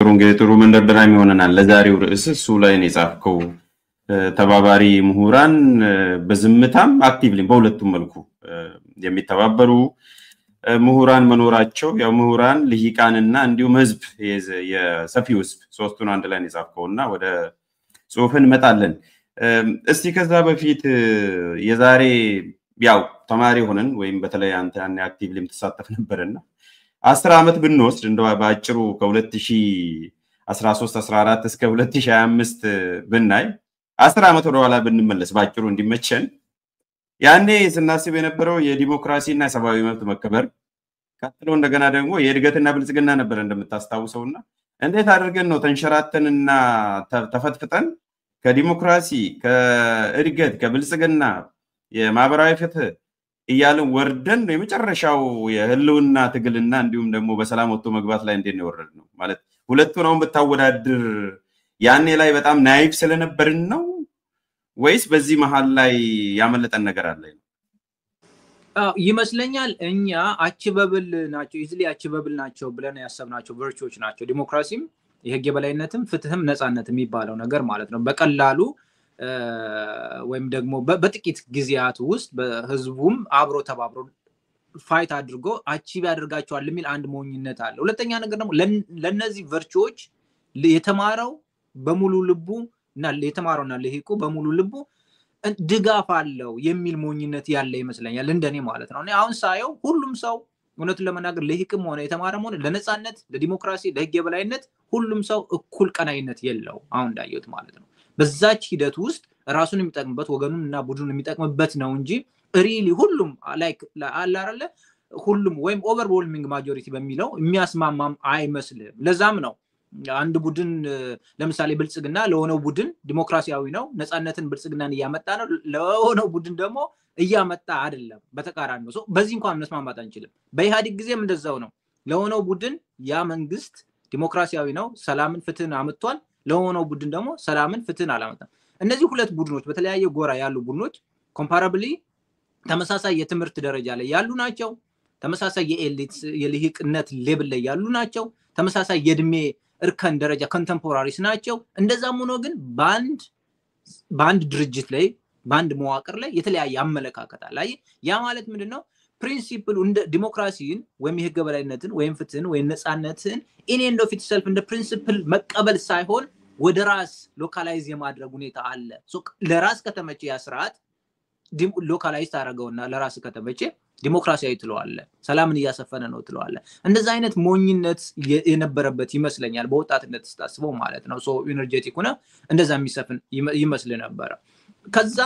እንግዲህ ጥሩ መንደርደሪያ ይሆነናል ለዛሬው ርዕስ እሱ ላይ ነው የጻፍከው ተባባሪ ምሁራን በዝምታም አክቲቭሊ በሁለቱም መልኩ የሚተባበሩ ምሁራን መኖራቸው ያው ምሁራን ልሂቃንና እንዲሁም ህዝብ የሰፊው ህዝብ ሶስቱን አንድ ላይ ነው የጻፍከውና ወደ ጽሁፍን መጣለን እስቲ ከዛ በፊት የዛሬ ያው ተማሪ ሆነን ወይም በተለይ አንተ አክቲቭሊ ተሳተፍ ነበርና 10 አመት ብንወስድ እንደው ባጭሩ ከ2013 14 እስከ 2025 ብናይ 10 አመት ወደ ኋላ ብንመለስ ባጭሩ እንዲመቸን ያኔ ስናስብ የነበረው የዲሞክራሲና የሰብአዊ መብት መከበር ቀጥሎ እንደገና ደግሞ የእድገትና ብልጽግና ነበር እንደምታስታውሰውና እንዴት አድርገን ነው ተንሸራተንና ተፈትፍተን ከዲሞክራሲ ከእድገት ከብልጽግና የማህበራዊ ፍትህ እያልን ወርደን የመጨረሻው የህልውና ትግልና እንዲሁም ደግሞ በሰላም ወጥቶ መግባት ላይ እንዴት ነው ወረድነው ማለት ሁለቱን አሁን በታወዳድር ያኔ ላይ በጣም ናይፍ ስለነበርን ነው ወይስ በዚህ መሃል ላይ ያመለጠን ነገር አለ ይመስለኛል እኛ አችበብል ናቸው ኢዝሊ አችበብል ናቸው ብለን ያሰብናቸው ቨርቹዎች ናቸው ዲሞክራሲም የህግ የበላይነትም ፍትህም ነፃነት የሚባለው ነገር ማለት ነው በቀላሉ ወይም ደግሞ በጥቂት ጊዜያት ውስጥ በህዝቡም አብሮ ተባብሮ ፋይት አድርጎ አቺቭ ያደርጋቸዋል ለሚል አንድ ሞኝነት አለ ሁለተኛ ነገር ደግሞ ለነዚህ ቨርቹዎች የተማረው በሙሉ ልቡ እና የተማረውና ለሂቁ በሙሉ ልቡ ድጋፍ አለው የሚል ሞኝነት ያለ ይመስለኛል እንደኔ ማለት ነው እኔ አሁን ሳየው ሁሉም ሰው እውነቱን ለመናገር ለሂቅም ሆነ የተማረም ሆነ ለነፃነት ለዲሞክራሲ ለህግ የበላይነት ሁሉም ሰው እኩል ቀናይነት የለው አሁን እንዳየሁት ማለት ነው በዛች ሂደት ውስጥ ራሱን የሚጠቅምበት ወገኑንና ቡድኑን የሚጠቅምበት ነው እንጂ ሪሊ ሁሉም ላይክ አላረለ ሁሉም ወይም ኦቨርዌልሚንግ ማጆሪቲ በሚለው የሚያስማማም አይመስልም ለዛም ነው አንድ ቡድን ለምሳሌ ብልጽግና ለሆነው ቡድን ዲሞክራሲያዊ ነው ነፃነትን ብልጽግናን ያመጣ ነው ለሆነው ቡድን ደግሞ እያመጣ አይደለም በተቃራኒ ነው በዚህ እንኳን መስማማት አንችልም በኢሃዲግ ጊዜም እንደዛው ነው ለሆነው ቡድን ያ መንግስት ዲሞክራሲያዊ ነው ሰላምን ፍትህን አመጣቷል ለሆነው ቡድን ደግሞ ሰላምን ፍትህን አላመጣም እነዚህ ሁለት ቡድኖች በተለያየ ጎራ ያሉ ቡድኖች ኮምፓራብሊ ተመሳሳይ የትምህርት ደረጃ ላይ ያሉ ናቸው ተመሳሳይ የኤሊት የልሂቅነት ሌቭል ላይ ያሉ ናቸው ተመሳሳይ የእድሜ እርከን ደረጃ ኮንቴምፖራሪስ ናቸው እንደዛም ሆኖ ግን ባንድ ድርጅት ላይ ባንድ መዋቅር ላይ የተለያየ አመለካከት አለ ያ ማለት ምንድነው ፕሪንሲፕሉ እንደ ዲሞክራሲን ወይም የህግ የበላይነትን ወይም ፍትህን ወይም ነፃነትን ኢን ኤንድ ኦፍ ኢትሰልፍ እንደ ፕሪንሲፕል መቀበል ሳይሆን ወደ ራስ ሎካላይዝ የማድረግ ሁኔታ አለ ለራስ ከተመቸ ያ ስርዓት ሎካላይዝ ታረጋውና ለራስ ከተመቸ ዲሞክራሲያዊ ትለዋለ ሰላምን ያሰፈነ ነው ትለዋለ እንደዛ አይነት ሞኝነት የነበረበት ይመስለኛል በወጣትነት ተስታስበው ማለት ነው ኢነርጂቲክ ሆነ እንደዛ የሚሰፍን ይመስል ነበር ከዛ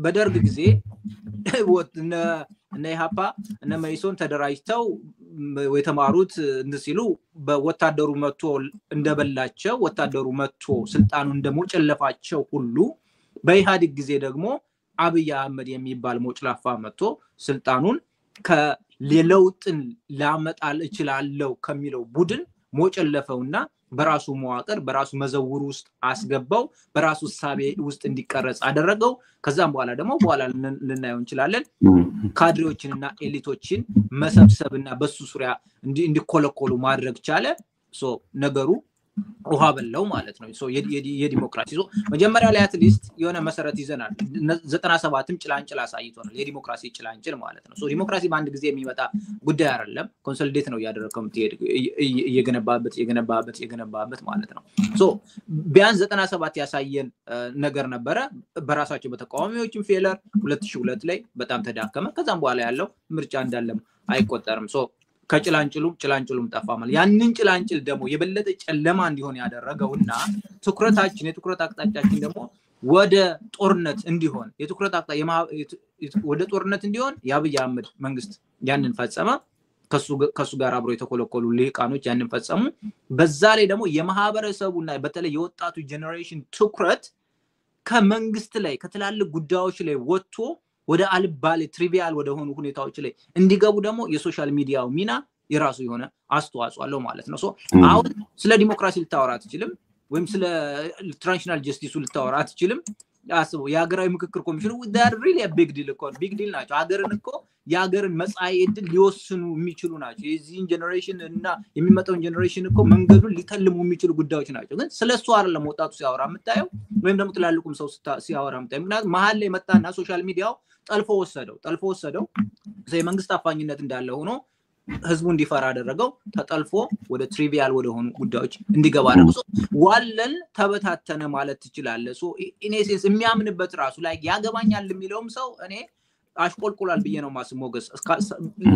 በደርግ ጊዜ ወጥነ ኢሃፓ እነ መይሶን ተደራጅተው የተማሩት እንደሲሉ በወታደሩ መጥቶ እንደበላቸው ወታደሩ መጥቶ ስልጣኑን እንደሞጨለፋቸው ሁሉ በኢሃዲግ ጊዜ ደግሞ አብይ አህመድ የሚባል ሞጭላፋ መጥቶ ስልጣኑን ከለውጥን ላመጣል እችላለሁ ከሚለው ቡድን ሞጨለፈውና በራሱ መዋቅር በራሱ መዘውር ውስጥ አስገባው በራሱ ሳቤ ውስጥ እንዲቀረጽ አደረገው ከዛም በኋላ ደግሞ በኋላ ልናየው እንችላለን ካድሬዎችንና ኤሊቶችን መሰብሰብና በሱ ዙሪያ እንዲኮለኮሉ ማድረግ ቻለ ነገሩ ውሃ በለው ማለት ነው የዲሞክራሲ መጀመሪያ ላይ አትሊስት የሆነ መሰረት ይዘናል 97ም ጭላንጭል አሳይቶናል የዲሞክራሲ ጭላንጭል ማለት ነው ዲሞክራሲ በአንድ ጊዜ የሚመጣ ጉዳይ አይደለም ኮንሶሊዴት ነው ያደረከው የገነባበት ማለት ነው ቢያንስ 97 ያሳየን ነገር ነበረ በራሳቸው በተቃዋሚዎችም ፌለር 2002 ላይ በጣም ተዳከመ ከዛም በኋላ ያለው ምርጫ እንዳለም አይቆጠርም ከጭላንጭሉም ጠፋ ማለት ያንን ጭላንጭል ደግሞ የበለጠ ጨለማ እንዲሆን ያደረገውና የትኩረት አቅጣጫችን ደግሞ ወደ ጦርነት እንዲሆን ወደ ጦርነት እንዲሆን የአብይ አህመድ መንግስት ያንን ፈጸመ ከሱ ጋር አብሮ የተኮለኮሉ ልሂቃኖች ያንን ፈጸሙ በዛ ላይ ደግሞ የማህበረሰቡና በተለይ የወጣቱ ጄነሬሽን ትኩረት ከመንግስት ላይ ከትላልቅ ጉዳዮች ላይ ወጥቶ ወደ አልባሌ ትሪቪያል ወደ ሆኑ ሁኔታዎች ላይ እንዲገቡ ደግሞ የሶሻል ሚዲያው ሚና የራሱ የሆነ አስተዋጽኦ አለው ማለት ነው አሁን ስለ ዲሞክራሲ ልታወራ አትችልም ወይም ስለ ትራንዚሽናል ጀስቲስ ልታወራ አትችልም አስቡ የሀገራዊ ምክክር ኮሚሽኑ they are really a big deal እኮ ቢግ ዲል ናቸው ሀገርን እኮ የሀገርን መጻኢ ዕድል ሊወስኑ የሚችሉ ናቸው የዚህን ጄነሬሽን እና የሚመጣውን ጄነሬሽን እኮ መንገዱን ሊተልሙ የሚችሉ ጉዳዮች ናቸው ግን ስለሱ አይደለም ወጣቱ ሲያወራ የምታየው ወይም ደግሞ ትላልቁም ሰው ሲያወራ የምታየው ምክንያቱም መሀል ላይ መጣና ሶሻል ሚዲያው ጠልፎ ወሰደው የመንግስት አፋኝነት እንዳለ ሆኖ ህዝቡ እንዲፈራ አደረገው ተጠልፎ ወደ ትሪቪያል ወደ ሆኑ ጉዳዮች እንዲገባ አደረገው ዋለን ተበታተነ ማለት ትችላለ ሶ ኢኔሴንስ የሚያምንበት ራሱ ላይ ያገባኛል የሚለውም ሰው እኔ አሽቆልቁላል ብዬ ነው ማስሞገስ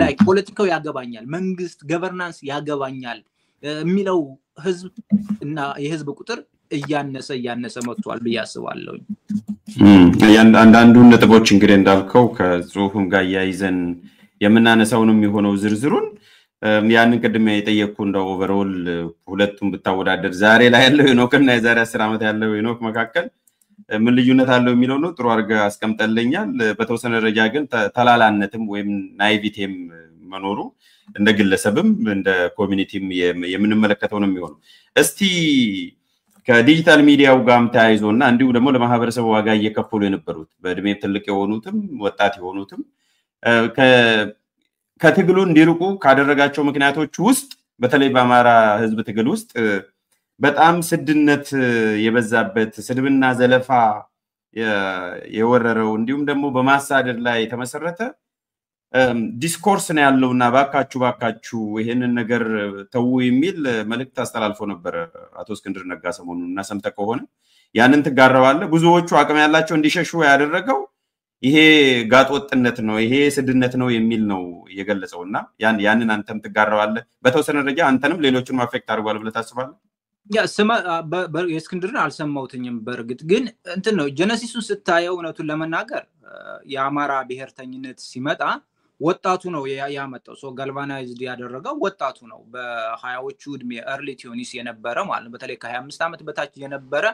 ላይክ ፖለቲካው ያገባኛል መንግስት ገቨርናንስ ያገባኛል የሚለው ህዝብ እና የህዝብ ቁጥር እያነሰ መጥቷል ብዬ አስባለሁ አንዳንዱ ነጥቦች እንግዲህ እንዳልከው ከጽሁፉም ጋር ያይዘን የምናነሳውንም የሆነው ዝርዝሩን ያንን ቀድሜ የጠየቅኩ እንደው ኦቨርኦል ሁለቱም ብታወዳደር ዛሬ ላይ ያለው ሄኖክና የዛሬ 10 ዓመት ያለው ሄኖክ መካከል ምን ልዩነት አለው የሚለው ነው ጥሩ አርጋ አስቀምጠልኛል በተወሰነ ደረጃ ግን ተላላነትም ወይም ናይቪቲም መኖሩ እንደ ግለሰብም እንደ ኮሚኒቲም የምንመለከተው ነው የሚሆነው እስቲ ከዲጂታል ሚዲያው ጋርም ተያይዞና እንዲሁ ደግሞ ለማህበረሰቡ ዋጋ እየከፈሉ የነበሩት በእድሜ ትልቅ የሆኑትም ወጣት የሆኑትም ከትግሉ እንዲርቁ ካደረጋቸው ምክንያቶች ውስጥ በተለይ በአማራ ህዝብ ትግል ውስጥ በጣም ስድነት የበዛበት ስድብና ዘለፋ የወረረው እንዲሁም ደግሞ በማሳደድ ላይ ተመሰረተ ዲስኮርስ ነው ያለውና ባካችሁ ይሄንን ነገር ተው የሚል መልእክት አስተላልፎ ነበር አቶ እስክንድር ነጋ ሰሞኑን እና ሰምተ ከሆነ ያንን ተጋራዋለ ብዙዎቹ አቅም ያላቸው እንዲሸሹ ያደረገው ይሄ ጋጦጥነት ነው ይሄ ስድነት ነው የሚል ነው የገለጸውና ያንን አንተም ተጋራዋለ በተወሰነ ደረጃ አንተንም ሌሎችንም አፌክት አድርጓል ብለ ታስባለህ ያ የእስክንድርን አልሰማውትኝም በርግጥ ግን እንትን ነው ጀነሲሱን ስታየው እውነቱን ለመናገር የአማራ ብሔርተኝነት ሲመጣ ወጣቱ ነው ያመጣው ሶ ጋልቫናይዝድ ያደረገው ወጣቱ ነው በ20ዎቹ እድሜ early 20s የነበረ ማለት በተለይ ከ25 ዓመት በታች የነበረ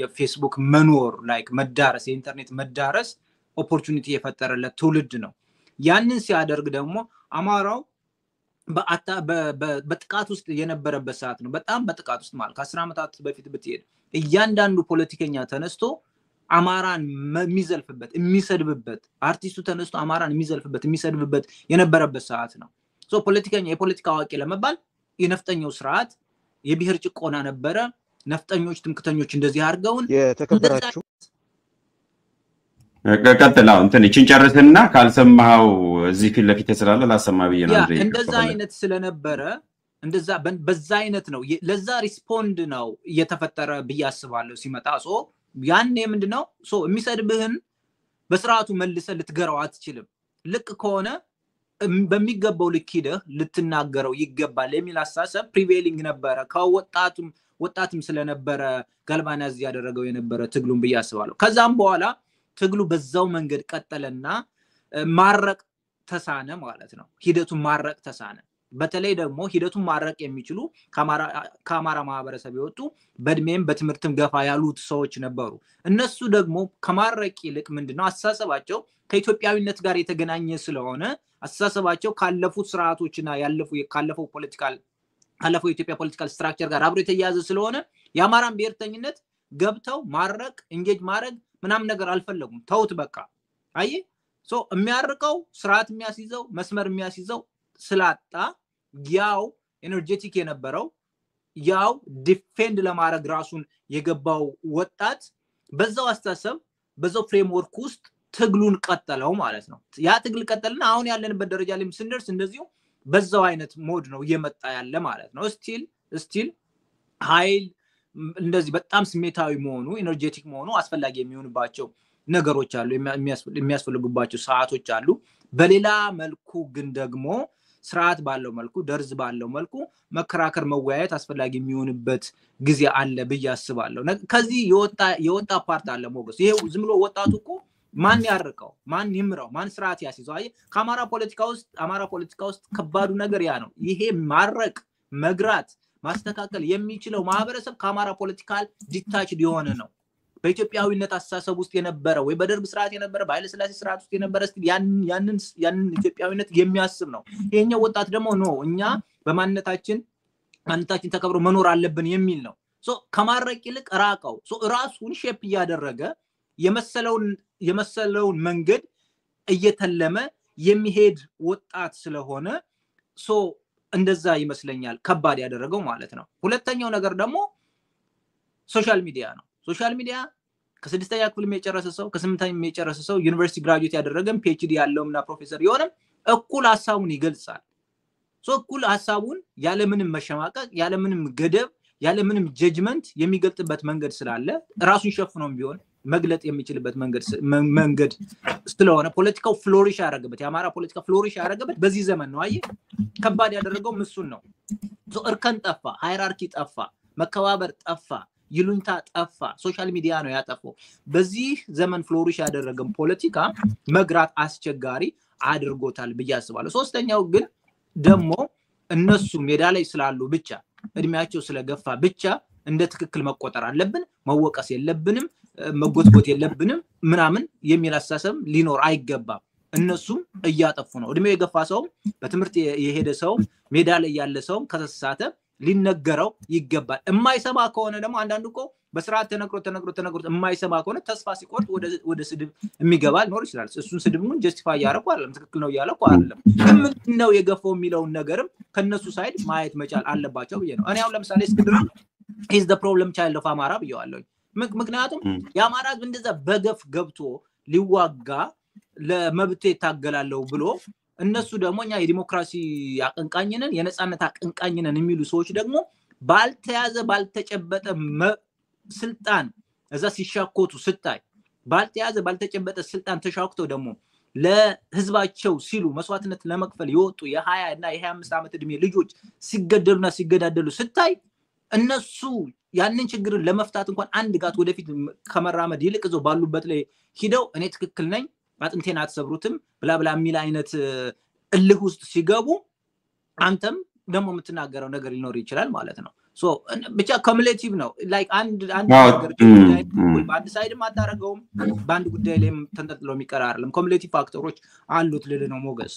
የፌስቡክ መኖር ላይክ መዳረስ የኢንተርኔት መዳረስ ኦፖርቹኒቲ የፈጠረለት ትውልድ ነው ያንን ሲያደርግ ደግሞ አማራው በጥቃት ውስጥ የነበረበት ሰዓት ነው በጣም በጥቃት ውስጥ ማለት ከ10 ዓመታት በፊት ብትሄድ እያንዳንዱ ፖለቲከኛ ተነስቶ አማራን የሚዘልፍበት የሚሰድብበት አርቲስቱ ተነስቶ አማራን የሚሰድብበት የነበረበት ሰዓት ነው ሶ ፖለቲከኛ የፖለቲካ አዋቂ ለመባል የነፍጠኛው ስርዓት የብሔር ጭቆና ነበረ ነፍጠኞች ትምክተኞች እንደዚህ አርገውን የተከበራችሁ ቀጥላው እንትን እቺን ጨርሰና ካልሰማው እዚህ ፊት ለፊት ስላለ ላሰማ ብዬ ነው እንደዛ አይነት ስለነበረ እንደዛ በዛ አይነት ነው ለዛ ሪስፖንድ ነው እየተፈጠረ በያስባለው ሲመጣ ሶ ያኔ ምንድነው ሶ የሚሰድብህን በስርዓቱ መልሰ ልትገራው አትችልም ልክ ከሆነ በሚገባው ልክይደህ ልትናገረው ይገባል የሚል አሳሰብ ፕሪቬሊንግ ነበረ ከወጣቱም ስለነበረ ጋልቫናይዝ ያደረገው የነበረ ትግሉን በያስባለው ከዛም በኋላ ትግሉ በዛው መንገድ ቀጠለና ማረቅ ተሳነ ማለት ነው ሂደቱን ማረቅ ተሳነ በተለይ ደግሞ ሂደቱን ማረቅ የሚችሉ ከአማራ ማህበረሰብ ይወጡ በእድሜም በትምህርትም ገፋ ያሉት ሰዎች ነበሩ እነሱ ደግሞ ከማረቅ ይልቅ ምንድነው አሳሰባቸው ከኢትዮጵያዊነት ጋር የተገናኘ ስለሆነ አሳሰባቸው ካለፉት ስርዓቶችና ካለፈው የኢትዮጵያ ፖለቲካል ስትራክቸር ጋር አብሮ የተያያዘ ስለሆነ የአማራን ብሔርተኝነት ገብተው ማረቅ ኢንጌጅ ማድረግ ምናም ነገር አልፈለጉም ተውት በቃ አይ ሶ የሚያርቀው ስርዓት የሚያስይዘው መስመር የሚያስይዘው ስላጣ ያው ኤነርጂቲክ የነበረው ያው ዲፌንድ ለማድረግ ራሱን የገባው ወጣት በዛው አስተሳሰብ በዛው ፍሬምወርክ ውስጥ ትግሉን ቀጠለው ማለት ነው ያ ትግል ቀጠልና አሁን ያለንበት ደረጃ ላይ ስንደርስ እንደዚሁ በዛው አይነት ሞድ ነው እየመጣ ያለ ማለት ነው ስቲል ኃይል እንደዚህ በጣም ስሜታዊ መሆኑ ኤነርጂቲክ መሆኑ አስፈላጊ የሚሆንባቸው ነገሮች አሉ የሚያስፈልጉባቸው ሰዓቶች አሉ በሌላ መልኩ ግን ደግሞ ስርዓት ባለው መልኩ ደርዝ ባለው መልኩ መከራከር መወያየት አስፈላጊ የሚሆንበት ጊዜ አለ በያስባለሁ ከዚህ የወጣ ፓርት አለ ሞገስ ይሄ ዝም ብሎ ወጣቱ እኮ ማን ያርቀው ማን ይምራው ማን ስርዓት ያስይዘው ከአማራ ፖለቲካ ውስጥ ከባዱ ነገር ያ ነው ይሄ ማረቅ መግራት ማስተካከል የሚችለው ማህበረሰብ ከአማራ ፖለቲካል ዲታችድ የሆነ ነው በኢትዮጵያዊነት አስተሳሰብ ውስጥ የነበረ ወይ በደርግ ስርዓት የነበረ በኃይለ ሥላሴ ስርዓት ውስጥ የነበረ እስቲ ያንን ኢትዮጵያዊነት የሚያስብ ነው ይሄኛው ወጣት ደግሞ ነው እኛ በማንነታችን ተከብሮ መኖር አለብን የሚል ነው ከማረቅ ይልቅ ራቀው ራሱን ሼፕ ያደረገ የመሰለውን መንገድ እየተለመ የሚሄድ ወጣት ስለሆነ እንደዛ ይመስለኛል ከባድ ያደረገው ማለት ነው ሁለተኛው ነገር ደግሞ ሶሻል ሚዲያ ነው ሶሻል ሚዲያ ከ6ኛ ክፍል የጨረሰ ሰው ከ8ኛ የጨረሰ ሰው ዩኒቨርሲቲ ግራጁዌት ያደረገም PhD ያለውና ፕሮፌሰር የሆነም እኩል ሐሳቡን ይገልጻል እኩል ሐሳቡን ያለ ምንም መሸማቀቅ ያለ ምንም ገደብ ያለ ምንም ጀጅመንት የሚገልጥበት መንገድ ስላለ ራሱን ሸፍኖም ቢሆን መግለጥ የሚችልበት መንገድ ስለሆነ ፖለቲካው ፍሎሪሽ ያደረገበት ያማራ ፖለቲካ ፍሎሪሽ ያደረገበት በዚህ ዘመን ነው አይ ከባድ ያደረገው ምሱን ነው እርከን ጠፋ ሃይራርኪ ጠፋ መከባበር ጠፋ ይሉንታ ጠፋ ሶሻል ሚዲያ ነው ያጠፋው በዚህ ዘመን ፍሎሪሽ ያደረገም ፖለቲካ መግራት አስቸጋሪ አድርጎታል በያስባለሁ ሶስተኛው ግን ደሞ እነሱ ሜዳ ላይ ስላሉ ብቻ እድሜያቸው ስለገፋ ብቻ እንደ ትክክል መቆጠር አለብን መወቀስ የለብንም መጎትጎት የለብንም ምናምን የሚል አሳሰብ ሊኖር አይገባም እነሱም እያጠፉ ነው እድሜው የገፋ ሰው በትምርት የሄደ ሰው ሜዳ ላይ ያለ ሰው ከተሳተ ሊነገረው ይገባል የማይሰማ ከሆነ ደግሞ አንዳንዱኮ በስርዓት ተነግሮ የማይሰማ ከሆነ ተስፋ ሲቆርጥ ወደ ስድብ የሚገባ ሊኖር ይችላል እሱን ስድቡን ጀስቲፋይ ያደርጉ አይደለም ትክክል ነው ያለው አይደለም ምንድነው የገፋው የሚለው ነገርም ከነሱ ሳይድ ማየት መቻል አለባቸው ብዬ ነው እኔ አሁን ለምሳሌ እስክንድር is the problem child of አማራ ብየዋለሁ ምክንያቱም ያማራ እንደዛ በገፍ ገብቶ ሊዋጋ ለመብት ይታገላለው ብሎ እነሱ ደሞኛ የዲሞክራሲ አቀንቃኝነን የነጻነት አቀንቃኝነን የሚሉ ሰዎች ደግሞ ባልተያዘ ባልተጨበጠ ስልጣን እዛ ሲሻኮቱ ስታይ ባልተያዘ ባልተጨበጠ ስልጣን ተሻክቶ ደግሞ ለህዝባቸው ሲሉ መስዋዕትነት ለመክፈል ይወጡ የ20 እና የ25 ዓመት እድሜ ልጆች ሲገደሉና ሲገዳደሉ ስታይ እነሱ ያንን ችግር ለመፍታት እንኳን አንድ ጋት ወደፊት ከመራመድ ይልቅ ዘው ባሉበት ላይ ሂደው እኔ ትክክል ነኝ አጥንቴን አትሰብሩትም ብላብላ ሚል አይነት እልህ ውስጥ ሲገቡ አንተም ደሞ የምትናገረው ነገር ሊኖር ይችላል ማለት ነው ብቻ ኮሙሌቲቭ ነው ላይክ አንድ ነገር በአንድ ሳይድ ማታረገውም በአንድ ጉዳይ ላይ ተንጠልጥሎ የሚቀር አይደለም ኮሙሌቲቭ ፋክተሮች አሉት ልል ነው ሞገስ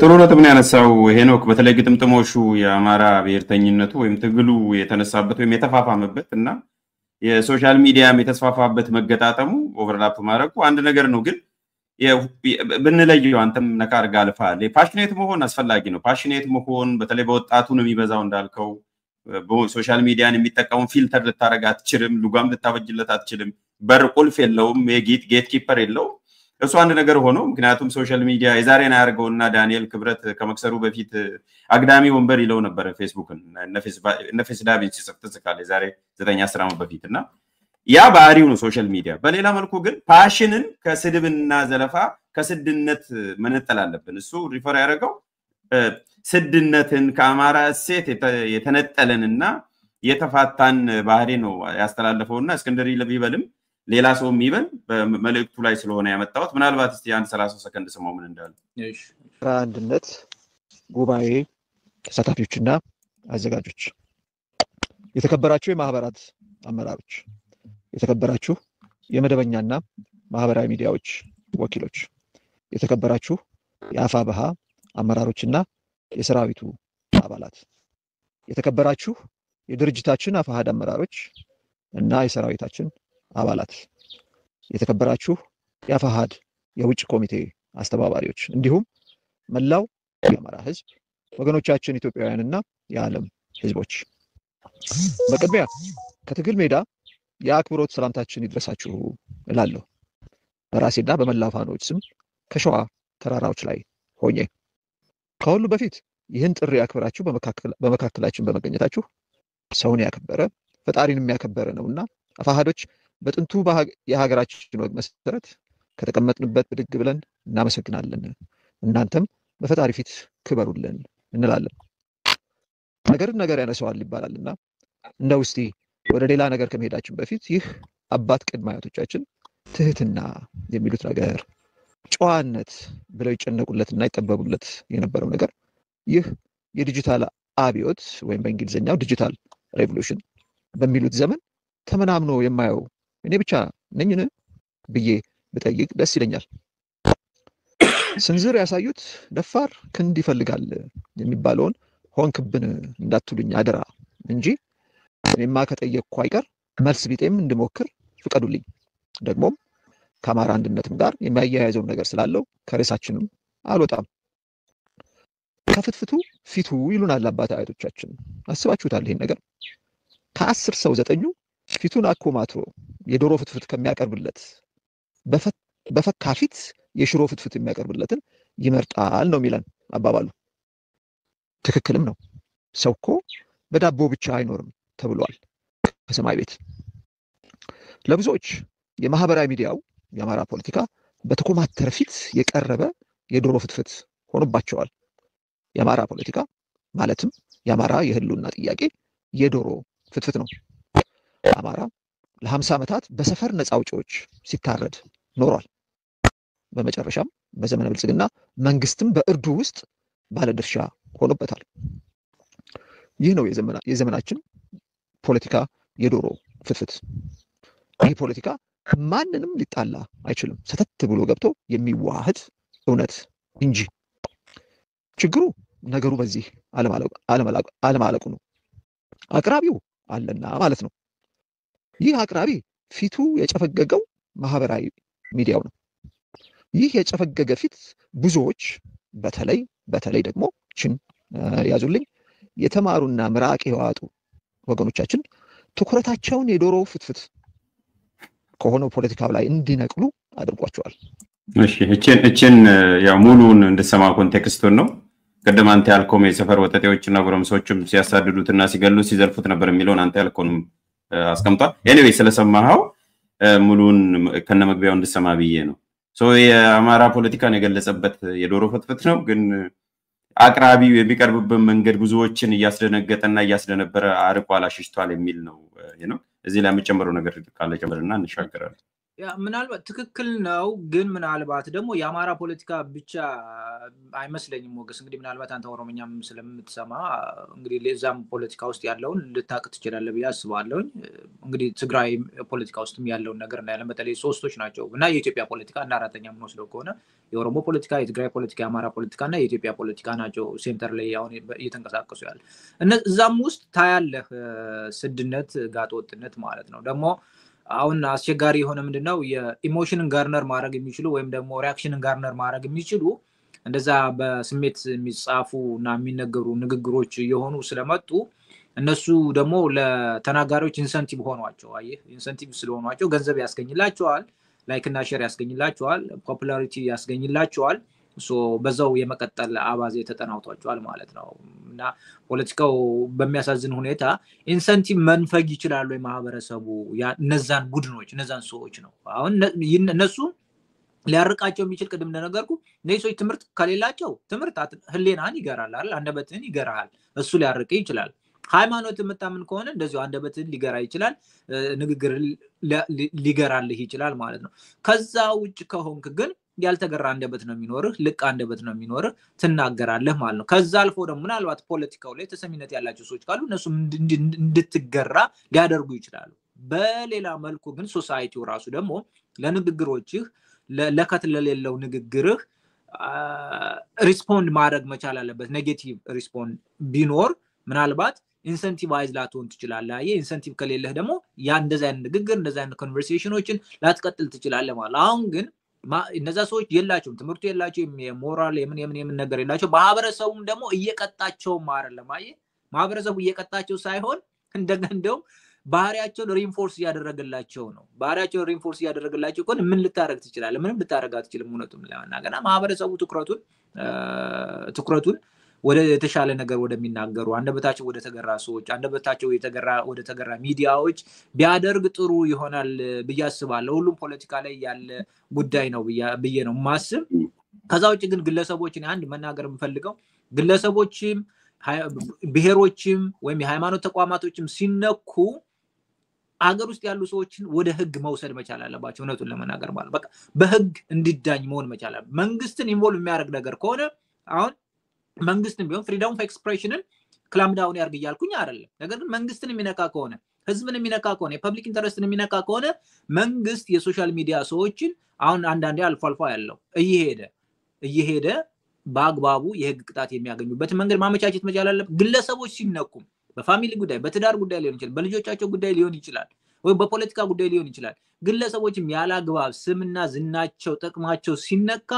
ጥሩ ነው ምን ያነሳው ሄኖክ በተለይ ግጥምጥሞሹ የአማራ ብሔርተኝነቱ ወይም ትግሉ የተነሳበት ወይም የተፋፋመበት እና የሶሻል ሚዲያም የተስፋፋበት መገጣጠሙ ኦቨርላፕ ማድረጉ አንድ ነገር ነው ግን ብንለየው አንተም ነካር ጋልፋል ፓሽኔት መሆን አስፈላጊ ነው ፓሽኔት መሆን በተለይ በወጣቱ ነው የሚበዛው እንዳልከው በሶሻል ሚዲያን የሚጠቀሙ ፊልተር ልታረጋ አትችልም ሉጋም ልታበጅለት አትችልም በር ቁልፍ የለውም የጌት ኪፐር የለውም እሱ አንድ ነገር ሆኖ ምክንያቱም ሶሻል ሚዲያ የዛሬና ያርገውና ዳንኤል ክብረት ከመክሰሩ በፊት አግዳሚ ወንበር ይለው ነበር ፌስቡክን ነፌስ ዳቪድ ሲጽፍትስካለ የዛሬ 9-10 ዓመት በፊትና ያ ባሪው ነው ሶሻል ሚዲያ በሌላ መልኩ ግን ፓሽንን ከስድብና ዘለፋ ከስድነት መነጠል አለብን እሱ ሪፈር ያደረገው ስድነትን ከአማራ ሴት የተነጠለንና የተፋታን ባህሪ ነው ያስተላለፈውና እስክንድር ለቢበልም ሌላ ሰው የሚበል በመልእክቱ ላይ ስለሆነ ያመጣሁት ምናልባት እስቲ አንድ 30 ሰከንድ ስማው ምን እንዳለ እሺ አንድነት ጉባኤ ተሳታፊዎችና አዘጋጆች የተከበራችሁ የማህበራት አመራሮች የተከበራችሁ የመደበኛና ማህበራዊ ሚዲያዎች ወኪሎች የተከበራችሁ የአፋብሃ አመራሮችና የሰራዊቱ አባላት የተከበራችሁ የድርጅታችን አፋሃድ አመራሮች እና የሰራዊታችን አባላት የተከበራችሁ የአፋሃድ የውጭ ኮሚቴ አስተባባሪዎች እንዲሁም መላው የአማራ ህዝብ ወገኖቻችን ኢትዮጵያውያንና የዓለም ህዝቦች በቅድሚያ ከትግል ሜዳ የአክብሮት ሰላምታችን ይድረሳችሁ እላለሁ በራሴና በመላው ፋኖች ስም ከሸዋ ተራራዎች ላይ ሆኜ ከሁሉ በፊት ይህን ጥሪ ያክብራችሁ በመካከላችን በመገኘታችሁ ሰውን ያከበረ ፈጣሪን የሚያከበረ ነውና አፋሃዶች በጥንቱ የሀገራችን ወግ መሰረት ከተቀመጥንበት ብድግ ብለን እናመሰግናለን እናንተም በፈጣሪ ፊት ክበሩልን እንላለን ነገር ያነሳዋል ይባላልና እንደው እስቲ ወደ ሌላ ነገር ከመሄዳችን በፊት ይህ አባት ቅድማያቶቻችን ትህትና የሚሉት ነገር ጨዋነት ብለው ይጨነቁለትና ይጠበቡለት የነበረው ነገር ይህ የዲጂታል አብዮት ወይም በእንግሊዘኛው ዲጂታል ሬቮሉሽን በሚሉት ዘመን ተመናምኖ የማየው እኔ ብቻ ነኝን ብዬ ብጠይቅ ደስ ይለኛል ስንዝር ያሳዩት ደፋር ክንድ ይፈልጋል የሚባለውን ሆንክብን እንዳትሉኝ አደራ እንጂ እኔማ ከጠየቅኩ አይቀር መልስ ቢጤም እንድሞክር ፍቀዱልኝ። ደግሞም ከአማራ አንድነትም ጋር የሚያያይዘው ነገር ስላለው ከርዕሳችንም አልወጣም። ከፍትፍቱ ፊቱ ይሉናል አባት አያቶቻችን። አስባችሁታል ይሄን ነገር? ከ10 ሰው 9ኙ ፊቱን አኮማትሮ የዶሮ ፍትፍት ከሚያቀርብለት በፈካ ፊት የሽሮ ፍትፍት የሚያቀርብለትን ይመርጣል ነው የሚለን አባባሉ። ትክክልም ነው። ሰው እኮ በዳቦ ብቻ አይኖርም ተብሏል ከሰማይ ቤት። ለብዙዎች የማህበራዊ ሚዲያው የአማራ ፖለቲካ በተኮማተረ ፊት የቀረበ የዶሮ ፍትፍት ሆኖባቸዋል። የአማራ ፖለቲካ ማለትም የአማራ የህልውና ጥያቄ የዶሮ ፍትፍት ነው። አማራ ለ50 ዓመታት በሰፈር ነፃ አውጪዎች ሲታረድ ኖሯል። በመጨረሻም በዘመነ ብልጽግና መንግስትም በእርዱ ውስጥ ባለድርሻ ሆኖበታል። ይህ ነው የዘመናችን ፖለቲካ የዶሮ ፍትፍት። ይህ ፖለቲካ ማንንም ሊጣላ አይችልም፣ ሰተት ብሎ ገብቶ የሚዋህድ እውነት እንጂ። ችግሩ ነገሩ በዚህ አለማለቁ ነው። አቅራቢው አለና ማለት ነው። ይህ አቅራቢ ፊቱ የጨፈገገው ማህበራዊ ሚዲያው ነው። ይህ የጨፈገገ ፊት ብዙዎች በተለይ ደግሞ ያዙልኝ የተማሩና ምራቅ የዋጡ ወገኖቻችን ትኩረታቸውን የዶሮ ፍትፍት ከሆነው ፖለቲካው ላይ እንዲነቅሉ አድርጓቸዋል። እሺ እቺን ያው ሙሉውን እንድሰማ ኮንቴክስቱን ነው። ቀደም አንተ ያልከው የሰፈር ወጠጤዎችና ጎረምሶችም ሲያሳድዱትና ሲገሉ ሲዘርፉት ነበር የሚለውን አንተ ያልከውንም አስቀምጧል። ኤኒዌይ ስለሰማኸው ሙሉውን ከነመግቢያው እንድሰማ ብዬ ነው። የአማራ ፖለቲካን የገለጸበት የዶሮ ፍትፍት ነው። ግን አቅራቢው የሚቀርብበት መንገድ ብዙዎችን እያስደነገጠና እያስደነበረ አርቆ አላሽሽቷል የሚል ነው። እዚህ ላይ የምጨምረው ነገር ካለ ጨምርና እንሻገራለን። ምናልባት ትክክል ነው። ግን ምናልባት ደግሞ የአማራ ፖለቲካ ብቻ አይመስለኝም ሞገስ። እንግዲህ ምናልባት አንተ ኦሮሞኛም ስለምትሰማ እንግዲህ ለዛም ፖለቲካ ውስጥ ያለውን ልታቅ ትችላለህ ብዬ አስባለሁ። እንግዲህ ትግራይ ፖለቲካ ውስጥም ያለውን ነገር እናያለን። በተለይ ሶስቶች ናቸው እና የኢትዮጵያ ፖለቲካ እና አራተኛ የምንወስደው ከሆነ የኦሮሞ ፖለቲካ፣ የትግራይ ፖለቲካ፣ የአማራ ፖለቲካ እና የኢትዮጵያ ፖለቲካ ናቸው ሴንተር ላይ አሁን እየተንቀሳቀሱ ያለ። እዛም ውስጥ ታያለህ ስድነት፣ ጋጠወጥነት ማለት ነው። ደግሞ አሁን አስቸጋሪ የሆነ ምንድነው የኢሞሽንን ጋርነር ማድረግ የሚችሉ ወይም ደግሞ ሪአክሽንን ጋርነር ማድረግ የሚችሉ እንደዛ በስሜት የሚጻፉ እና የሚነገሩ ንግግሮች የሆኑ ስለመጡ እነሱ ደግሞ ለተናጋሪዎች ኢንሰንቲቭ ሆኗቸው። አየህ ኢንሰንቲቭ ስለሆኗቸው ገንዘብ ያስገኝላቸዋል፣ ላይክ እና ሼር ያስገኝላቸዋል፣ ፖፑላሪቲ ያስገኝላቸዋል። በዛው የመቀጠል አባዜ ተጠናውቷቸዋል ማለት ነው። እና ፖለቲካው በሚያሳዝን ሁኔታ ኢንሰንቲቭ መንፈግ ይችላሉ የማህበረሰቡ እነዛን ቡድኖች እነዛን ሰዎች ነው። አሁን እነሱ ሊያርቃቸው የሚችል ቅድም እንደነገርኩ እነዚህ ሰዎች ትምህርት ከሌላቸው ትምህርት ህሌናህን ይገራል አይደል? አንደበትህን ይገራል። እሱ ሊያርቅ ይችላል። ሃይማኖት የምታምን ከሆነ እንደዚሁ አንደበትህን ሊገራ ይችላል፣ ንግግር ሊገራልህ ይችላል ማለት ነው። ከዛ ውጭ ከሆንክ ግን ያልተገራ አንደበት ነው የሚኖርህ፣ ልቅ አንደበት ነው የሚኖርህ፣ ትናገራለህ ማለት ነው። ከዛ አልፎ ደግሞ ምናልባት ፖለቲካው ላይ ተሰሚነት ያላቸው ሰዎች ካሉ እነሱ እንድትገራ ሊያደርጉ ይችላሉ። በሌላ መልኩ ግን ሶሳይቲው ራሱ ደግሞ ለንግግሮችህ ለከት ለሌለው ንግግርህ ሪስፖንድ ማድረግ መቻል አለበት። ኔጌቲቭ ሪስፖንድ ቢኖር ምናልባት ኢንሰንቲቫይዝ ላትሆን ትችላለህ። ኢንሰንቲቭ ከሌለህ ደግሞ እንደዛ አይነት ንግግር እንደዛ አይነት ኮንቨርሴሽኖችን ላትቀጥል ትችላለህ ማለት። አሁን ግን እነዛ ሰዎች የላቸውም፣ ትምህርቱ የላቸውም፣ የሞራል የምን ነገር የላቸው። ማህበረሰቡም ደግሞ እየቀጣቸው አይደለም። ማህበረሰቡ እየቀጣቸው ሳይሆን እንደውም ባህሪያቸውን ሪንፎርስ እያደረገላቸው ነው። ባህሪያቸውን ሪንፎርስ እያደረገላቸው ከሆነ ምን ልታረግ ትችላለህ? ምንም ልታረግ አትችልም። እውነቱን ለመናገር ማህበረሰቡ ትኩረቱን ወደ የተሻለ ነገር ወደሚናገሩ አንደበታቸው ወደ ተገራ ሰዎች አንደበታቸው ወደ ተገራ ሚዲያዎች ቢያደርግ ጥሩ ይሆናል ብዬ አስባለሁ። ሁሉም ፖለቲካ ላይ ያለ ጉዳይ ነው ብዬ ነው ማስብ። ከዛ ውጭ ግን ግለሰቦችን አንድ መናገር የምፈልገው ግለሰቦችም ብሔሮችም ወይም የሃይማኖት ተቋማቶችም ሲነኩ አገር ውስጥ ያሉ ሰዎችን ወደ ህግ መውሰድ መቻል አለባቸው። እውነቱን ለመናገር ማለት በቃ በህግ እንዲዳኝ መሆን መቻል አለበት። መንግስትን ኢንቮልቭ የሚያደርግ ነገር ከሆነ አሁን መንግስትን ቢሆን ፍሪደም ኦፍ ኤክስፕሬሽንን ክላም ዳውን ያርግ እያልኩኝ አይደለም። ነገር ግን መንግስትን የሚነካ ከሆነ ህዝብን የሚነካ ከሆነ የፐብሊክ ኢንተረስትን የሚነካ ከሆነ መንግስት የሶሻል ሚዲያ ሰዎችን አሁን አንዳንዴ አልፎ ያለው እየሄደ በአግባቡ የህግ ቅጣት የሚያገኙበት መንገድ ማመቻቸት መቻል አለበት። ግለሰቦች ሲነኩም በፋሚሊ ጉዳይ በትዳር ጉዳይ ሊሆን ይችላል በልጆቻቸው ጉዳይ ሊሆን ይችላል ወይ በፖለቲካ ጉዳይ ሊሆን ይችላል ግለሰቦችም ያላግባብ ስምና ዝናቸው ጥቅማቸው ሲነካ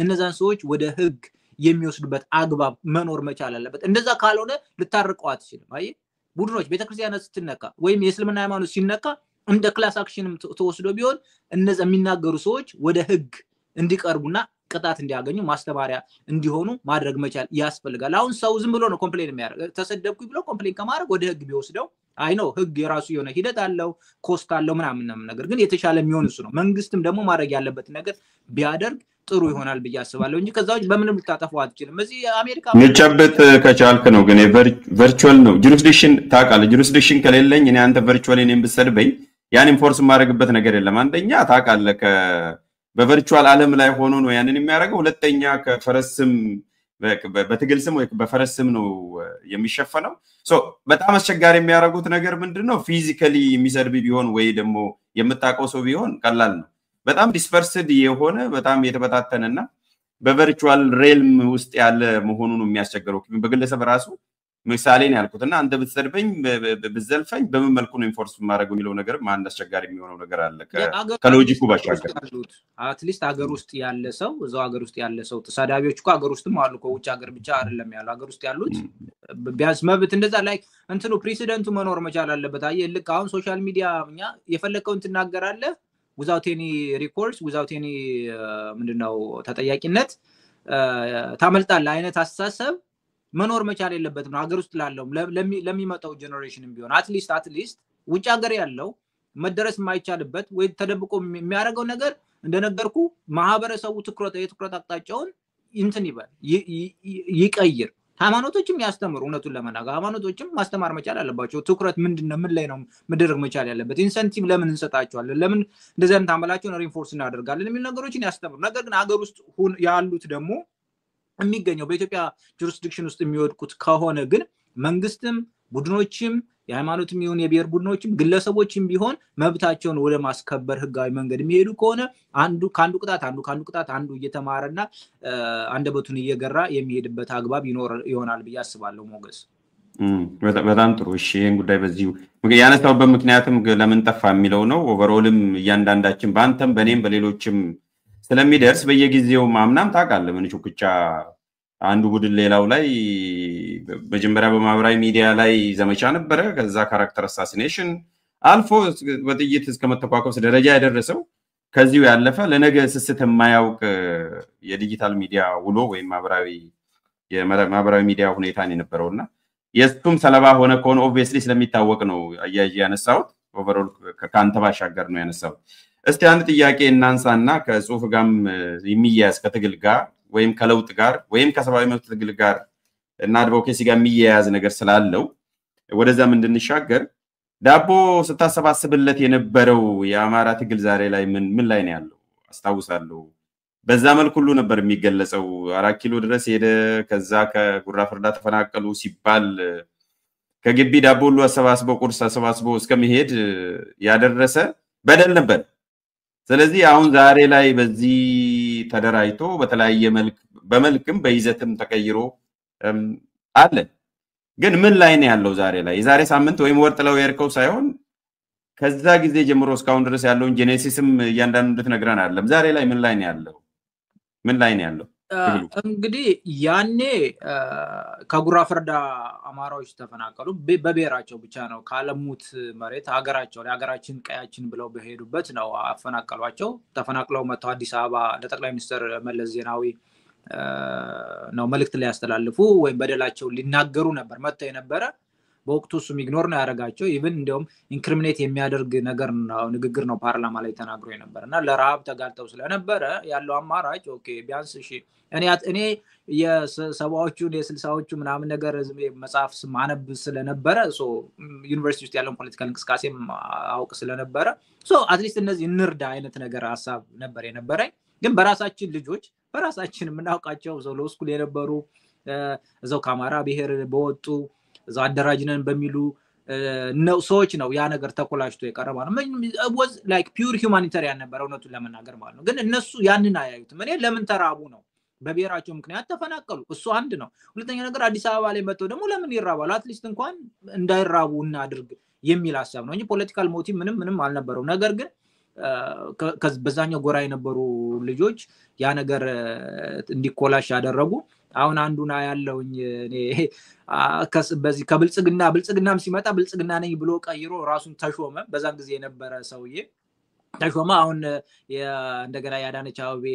እነዛን ሰዎች ወደ ህግ የሚወስዱበት አግባብ መኖር መቻል አለበት እንደዛ ካልሆነ ልታርቀው አትችልም አይ ቡድኖች ቤተክርስቲያናት ስትነካ ወይም የእስልምና ሃይማኖት ሲነካ እንደ ክላስ አክሽንም ተወስዶ ቢሆን እነዛ የሚናገሩ ሰዎች ወደ ህግ እንዲቀርቡና ቅጣት እንዲያገኙ ማስተባሪያ እንዲሆኑ ማድረግ መቻል ያስፈልጋል አሁን ሰው ዝም ብሎ ነው ኮምፕሌን የሚያደርግ ተሰደብኩ ብሎ ኮምፕሌን ከማድረግ ወደ ህግ ቢወስደው አይ ነው ህግ የራሱ የሆነ ሂደት አለው ኮስት አለው ምናምን ነገር ግን የተሻለ የሚሆን እሱ ነው መንግስትም ደግሞ ማድረግ ያለበት ነገር ቢያደርግ ጥሩ ይሆናል ብዬ አስባለሁ እንጂ ከዛው በምንም ልታጠፋው አትችልም እዚህ አሜሪካ ንጨብጥ ከቻልክ ነው ግን ቨርቹዋል ነው ጁሪስዲክሽን ታቃለ ጁሪስዲክሽን ከሌለኝ እኔ አንተ ቨርቹዋሊ ነኝ ብሰድበኝ ያን ኢንፎርስ ማድረግበት ነገር የለም አንደኛ ታቃለ በቨርቹዋል ዓለም ላይ ሆኖ ነው ያንን የሚያደርገው ሁለተኛ ከፈረስም በትግል ስም ወይ በፈረስም ነው የሚሸፈነው ሶ በጣም አስቸጋሪ የሚያደርጉት ነገር ምንድነው ፊዚካሊ የሚሰድብ ቢሆን ወይ ደግሞ የምታቀው ሰው ቢሆን ቀላል ነው በጣም ዲስፐርስድ የሆነ በጣም የተበታተነና በቨርቹዋል ሬልም ውስጥ ያለ መሆኑ ነው የሚያስቸግረው በግለሰብ ራሱ ምሳሌ ነው ያልኩትና አንተ ብትሰድበኝ ብዘልፈኝ በምን መልኩ ነው ኢንፎርስ ማድረግ የሚለው ነገር ማን አስቸጋሪ የሚሆነው ነገር አለ ከሎጂኩ ባሻገር አትሊስት ሀገር ውስጥ ያለ ሰው እዛው ሀገር ውስጥ ያለ ሰው ተሳዳቢዎች እኮ ሀገር ውስጥም አሉ ከውጭ ሀገር ብቻ አይደለም ያለው ሀገር ውስጥ ያሉት ቢያንስ መብት እንደዛ ላይ እንትኑ ፕሬሲደንቱ መኖር መቻል አለበት አየህ ልክ አሁን ሶሻል ሚዲያ እኛ የፈለከውን ትናገራለህ without any recourse without any ምንድነው ተጠያቂነት ታመልጣለህ አይነት አስተሳሰብ መኖር መቻል የለበትም ሀገር ውስጥ ላለው ለሚመጣው ጄነሬሽንም ቢሆን አትሊስት ውጭ ሀገር ያለው መደረስ የማይቻልበት ወይ ተደብቆ የሚያደርገው ነገር እንደነገርኩ ማህበረሰቡ የትኩረት አቅጣጫውን እንትን ይበል ይቀይር ሃይማኖቶችም ያስተምሩ እውነቱን ለመናገር ሃይማኖቶችም ማስተማር መቻል አለባቸው ትኩረት ምንድነው ምን ላይ ነው መደረግ መቻል ያለበት ኢንሰንቲቭ ለምን እንሰጣቸዋለን ለምን እንደዚህ አይነት አመላቸውን ሪንፎርስ እናደርጋለን የሚል ነገሮችን ያስተምሩ ነገር ግን ሀገር ውስጥ ያሉት ደግሞ የሚገኘው በኢትዮጵያ ጁሪስዲክሽን ውስጥ የሚወድቁት ከሆነ ግን መንግስትም ቡድኖችም የሃይማኖትም ይሁን የብሔር ቡድኖችም ግለሰቦችም ቢሆን መብታቸውን ወደ ማስከበር ህጋዊ መንገድ የሚሄዱ ከሆነ አንዱ ካንዱ ቅጣት አንዱ እየተማረና አንደበቱን እየገራ የሚሄድበት አግባብ ይሆናል ብዬ አስባለሁ ሞገስ በጣም ጥሩ እሺ ይሄን ጉዳይ በዚሁ ያነሳውበት ምክንያቱም ለምን ጠፋ የሚለው ነው ኦቨርኦልም እያንዳንዳችን ባንተም በኔም በሌሎችም ስለሚደርስ በየጊዜው ማምናም ታቃለ ምን ሹክቻ አንዱ ቡድን ሌላው ላይ በጀመሪያ በማህበራዊ ሚዲያ ላይ ዘመቻ ነበረ ከዛ ካራክተር አሳሲኔሽን አልፎ በጥይት እስከ መተኳኮስ ደረጃ ያደረሰው ከዚሁ ያለፈ ለነገ ስስት የማያውቅ የዲጂታል ሚዲያ ውሎ ወይ ማህበራዊ ሚዲያ ሁኔታን የነበረውና የሱም ሰለባ ሆነ ኮን ኦብቪየስሊ ስለሚታወቅ ነው አያያዥ ያነሳው ኦቨርኦል ከካንተ ባሻገር ነው ያነሳው እስቲ አንድ ጥያቄ እናንሳና ከጽሁፍ ጋርም የሚያያዝ ከትግል ጋር ወይም ከለውጥ ጋር ወይም ከሰብአዊ መብት ትግል ጋር እና አድቮኬሲ ጋር የሚያያዝ ነገር ስላለው ወደዛም እንድንሻገር ዳቦ ስታሰባስብለት የነበረው የአማራ ትግል ዛሬ ላይ ምን ላይ ነው ያለው አስታውሳለሁ በዛ መልኩ ሁሉ ነበር የሚገለጸው 4 ኪሎ ድረስ ሄደ ከዛ ከጉራ ፍርዳ ተፈናቀሉ ሲባል ከግቢ ዳቦ ሁሉ አሰባስበው ቁርስ አሰባስበው እስከመሄድ ያደረሰ በደል ነበር ስለዚህ አሁን ዛሬ ላይ በዚህ ተደራይቶ በተለያየ በመልክም በይዘትም ተቀይሮ አለ ግን ምን ላይ ነው ያለው ዛሬ ላይ የዛሬ ሳምንት ወይም ወር ጥለው የርከው ሳይሆን ከዛ ጊዜ ጀምሮ እስካሁን ድረስ ያለውን ጄኔሲስም እያንዳንዱ እንድትነግረን አይደለም ዛሬ ላይ ምን ላይ ነው ያለው እንግዲህ ያኔ ከጉራ ፍርዳ አማራዎች ተፈናቀሉ በብሔራቸው ብቻ ነው ካለሙት መሬት ሀገራችን ቀያችን ብለው በሄዱበት ነው አፈናቀሏቸው ተፈናቅለው መጥተው አዲስ አበባ ለጠቅላይ ሚኒስትር መለስ ዜናዊ ነው መልእክት ላይ ያስተላልፉ ወይ በደላቸው ሊናገሩ ነበር መጥተው የነበረ በወቅቱ እሱም ኢግኖር ነው ያደረጋቸው ኢቭን እንደውም ኢንክሪሚኔት የሚያደርግ ነገር ነው ንግግር ነው ፓርላማ ላይ ተናግሮ የነበረና ለራብ ተጋልጠው ስለነበረ ያለው አማራጭ ኦኬ ቢያንስ እሺ እኔ የሰባዎቹን የስልሳዎቹ ምናምን ነገር መጽሐፍ ማነብ ስለነበረ ሶ ዩኒቨርሲቲ ውስጥ ያለው ፖለቲካል እንቅስቃሴ አውቅ ስለነበረ ሶ አትሊስት እነዚህ እንርዳ አይነት ነገር ሐሳብ ነበር የነበረኝ ግን በራሳችን ልጆች በራሳችን የምናውቃቸው ዘው ለስኩል የነበሩ እዛው ከአማራ ብሔር በወጡ እዛው አደራጅነን በሚሉ ነው ሰዎች ነው ያ ነገር ተቆላሽቶ የቀረበው ነው was like pure humanitarian ነበር እውነቱን ለመናገር ማለት ነው ግን እነሱ ያንን አያዩትም እኔ ለምን ተራቡ ነው በብሔራቸው ምክንያት ተፈናቀሉ እሱ አንድ ነው ሁለተኛ ነገር አዲስ አበባ ላይ መጥተው ደግሞ ለምን ይራባሉ አትሊስት እንኳን እንዳይራቡ እናድርግ የሚል ሐሳብ ነው እንጂ ፖለቲካል ሞቲቭ ምንም አልነበረው ነገር ግን በዛኛው ጎራ የነበሩ ልጆች ያ ነገር እንዲኮላሽ ያደረጉ አሁን አንዱና ያለውኝ እኔ በዚህ ከብልጽግናም ሲመጣ ብልጽግና ነኝ ብሎ ቀይሮ ራሱን ተሾመ በዛን ጊዜ የነበረ ሰውዬ ተሾመ አሁን እንደገና ያዳነች አበቤ